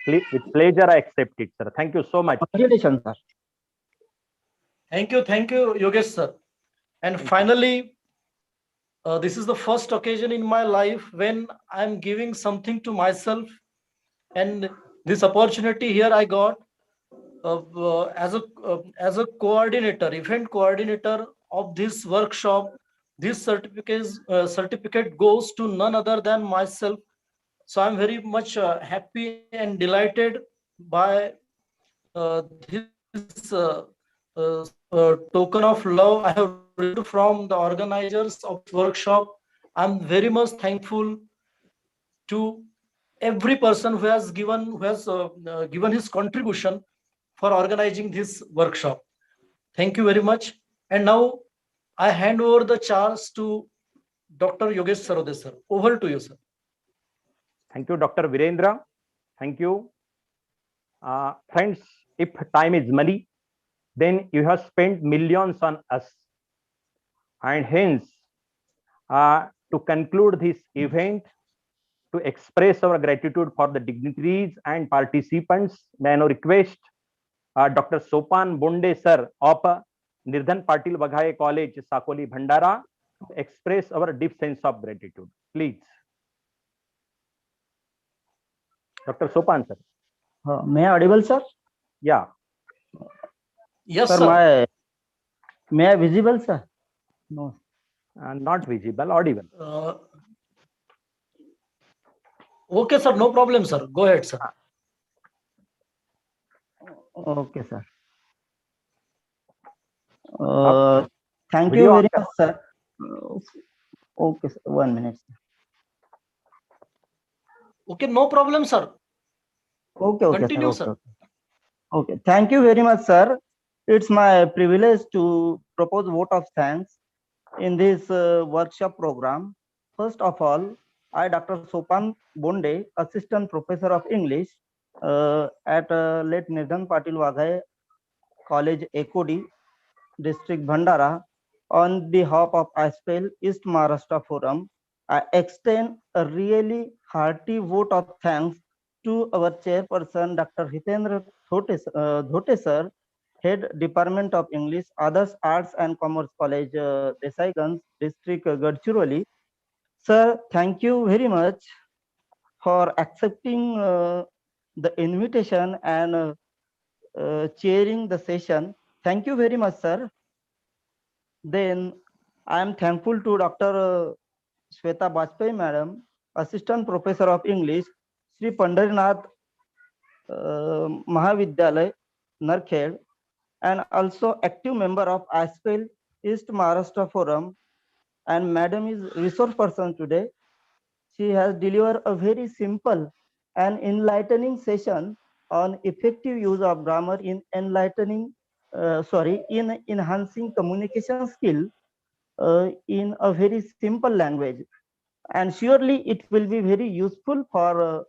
With pleasure, I accept it, sir. Thank you so much. Congratulations, sir. Thank you, Yogesh, sir. And finally, this is the first occasion in my life when I'm giving something to myself, and this opportunity here I got as a coordinator, event coordinator of this workshop. This certificate goes to none other than myself. So I'm very much happy and delighted by this token of love I have received from the organizers of this workshop. I'm very much thankful to every person who has given his contribution for organizing this workshop. Thank you very much. And now I hand over the charge to Dr. Yogesh Sarode sir. Over to you, sir. Thank you, Dr. Virendra. Thank you. Friends, if time is money, then you have spent millions on us. And hence, to conclude this event, to express our gratitude for the dignitaries and participants, may I now request Dr. Sopan Bonde sir of Nirdhan Patil Baghaye College, Sakoli, Bhandara, to express our deep sense of gratitude. Please. Dr. Sopan sir. May I audible, sir? Yeah. Yes, Sir, sir. may I visible, sir? No. Not visible, audible. Okay, sir. No problem, sir. Go ahead, sir. Okay, sir. Up. Thank Video you on, very sir. much, sir. Okay, sir. 1 minute. Okay, no problem, sir. Okay, Continue, sir. sir. Okay. Thank you very much, sir. It's my privilege to propose vote of thanks in this workshop program. First of all, I, Dr. Sopan Bonde, Assistant Professor of English at late Nirdhan Patil Waghaye College, Ekodi, District Bhandara, on behalf of iSPELL East Maharashtra Forum, I extend a really hearty vote of thanks to our chairperson, Dr. Hitendra Dhote sir, Head Department of English, Others Arts and Commerce College, Desaiganj, District Gadchiroli. Sir, thank you very much for accepting the invitation and chairing the session. Thank you very much, sir. Then I am thankful to Dr. Shweta Bajpai Madam, Assistant Professor of English, Sri Pandarinath Mahavidyalay, Narkhed, and also active member of iSPELL East Maharashtra Forum. And Madam is resource person today. She has delivered a very simple and enlightening session on effective use of grammar in in enhancing communication skill in a very simple language, and surely it will be very useful for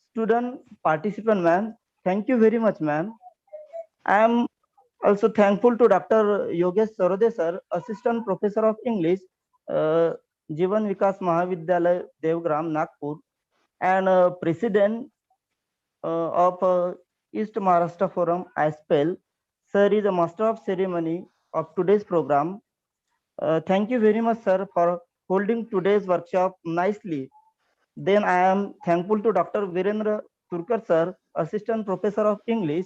student participant, ma'am. Thank you very much, ma'am. I am also thankful to Dr. Yogesh Sarode sir, Assistant Professor of English, uh, Jivan Vikas Mahavidyalay, Devgram, Nagpur, and President of East Maharashtra Forum, iSPELL. Sir is a master of ceremony of today's program. Thank you very much, sir, for holding today's workshop nicely. Then I am thankful to Dr. Virendra Turkar, sir, Assistant Professor of English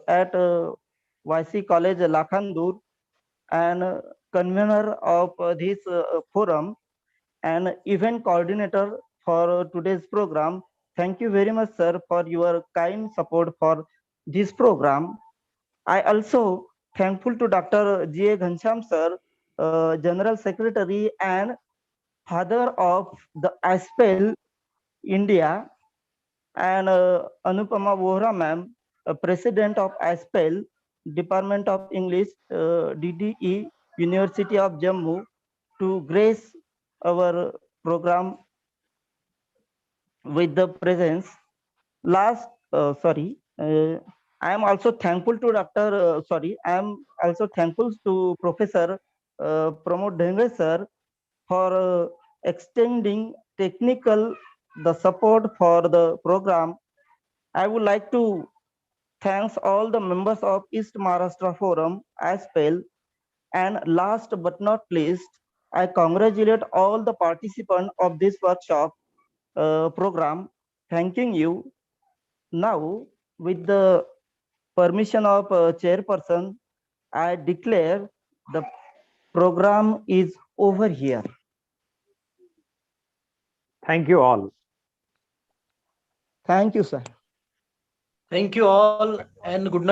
at YC College, Lakhandur, and convener of this forum. and event coordinator for today's program. Thank you very much, sir, for your kind support for this program. I also thankful to Dr. G.A. Ghansham, sir, General Secretary and father of the iSPELL India, and Anupama Vohra, ma'am, President of iSPELL, Department of English, DDE, University of Jammu, to grace our program with the presence. Last, I am also thankful to I am also thankful to Professor Pramod Dhengre, sir, for extending technical the support for the program. I would like to thanks all the members of East Maharashtra Forum, iSPELL, and last but not least, I congratulate all the participants of this workshop program. Thanking you. Now, with the permission of chairperson, I declare the program is over here. Thank you all. Thank you, sir. Thank you all and good night.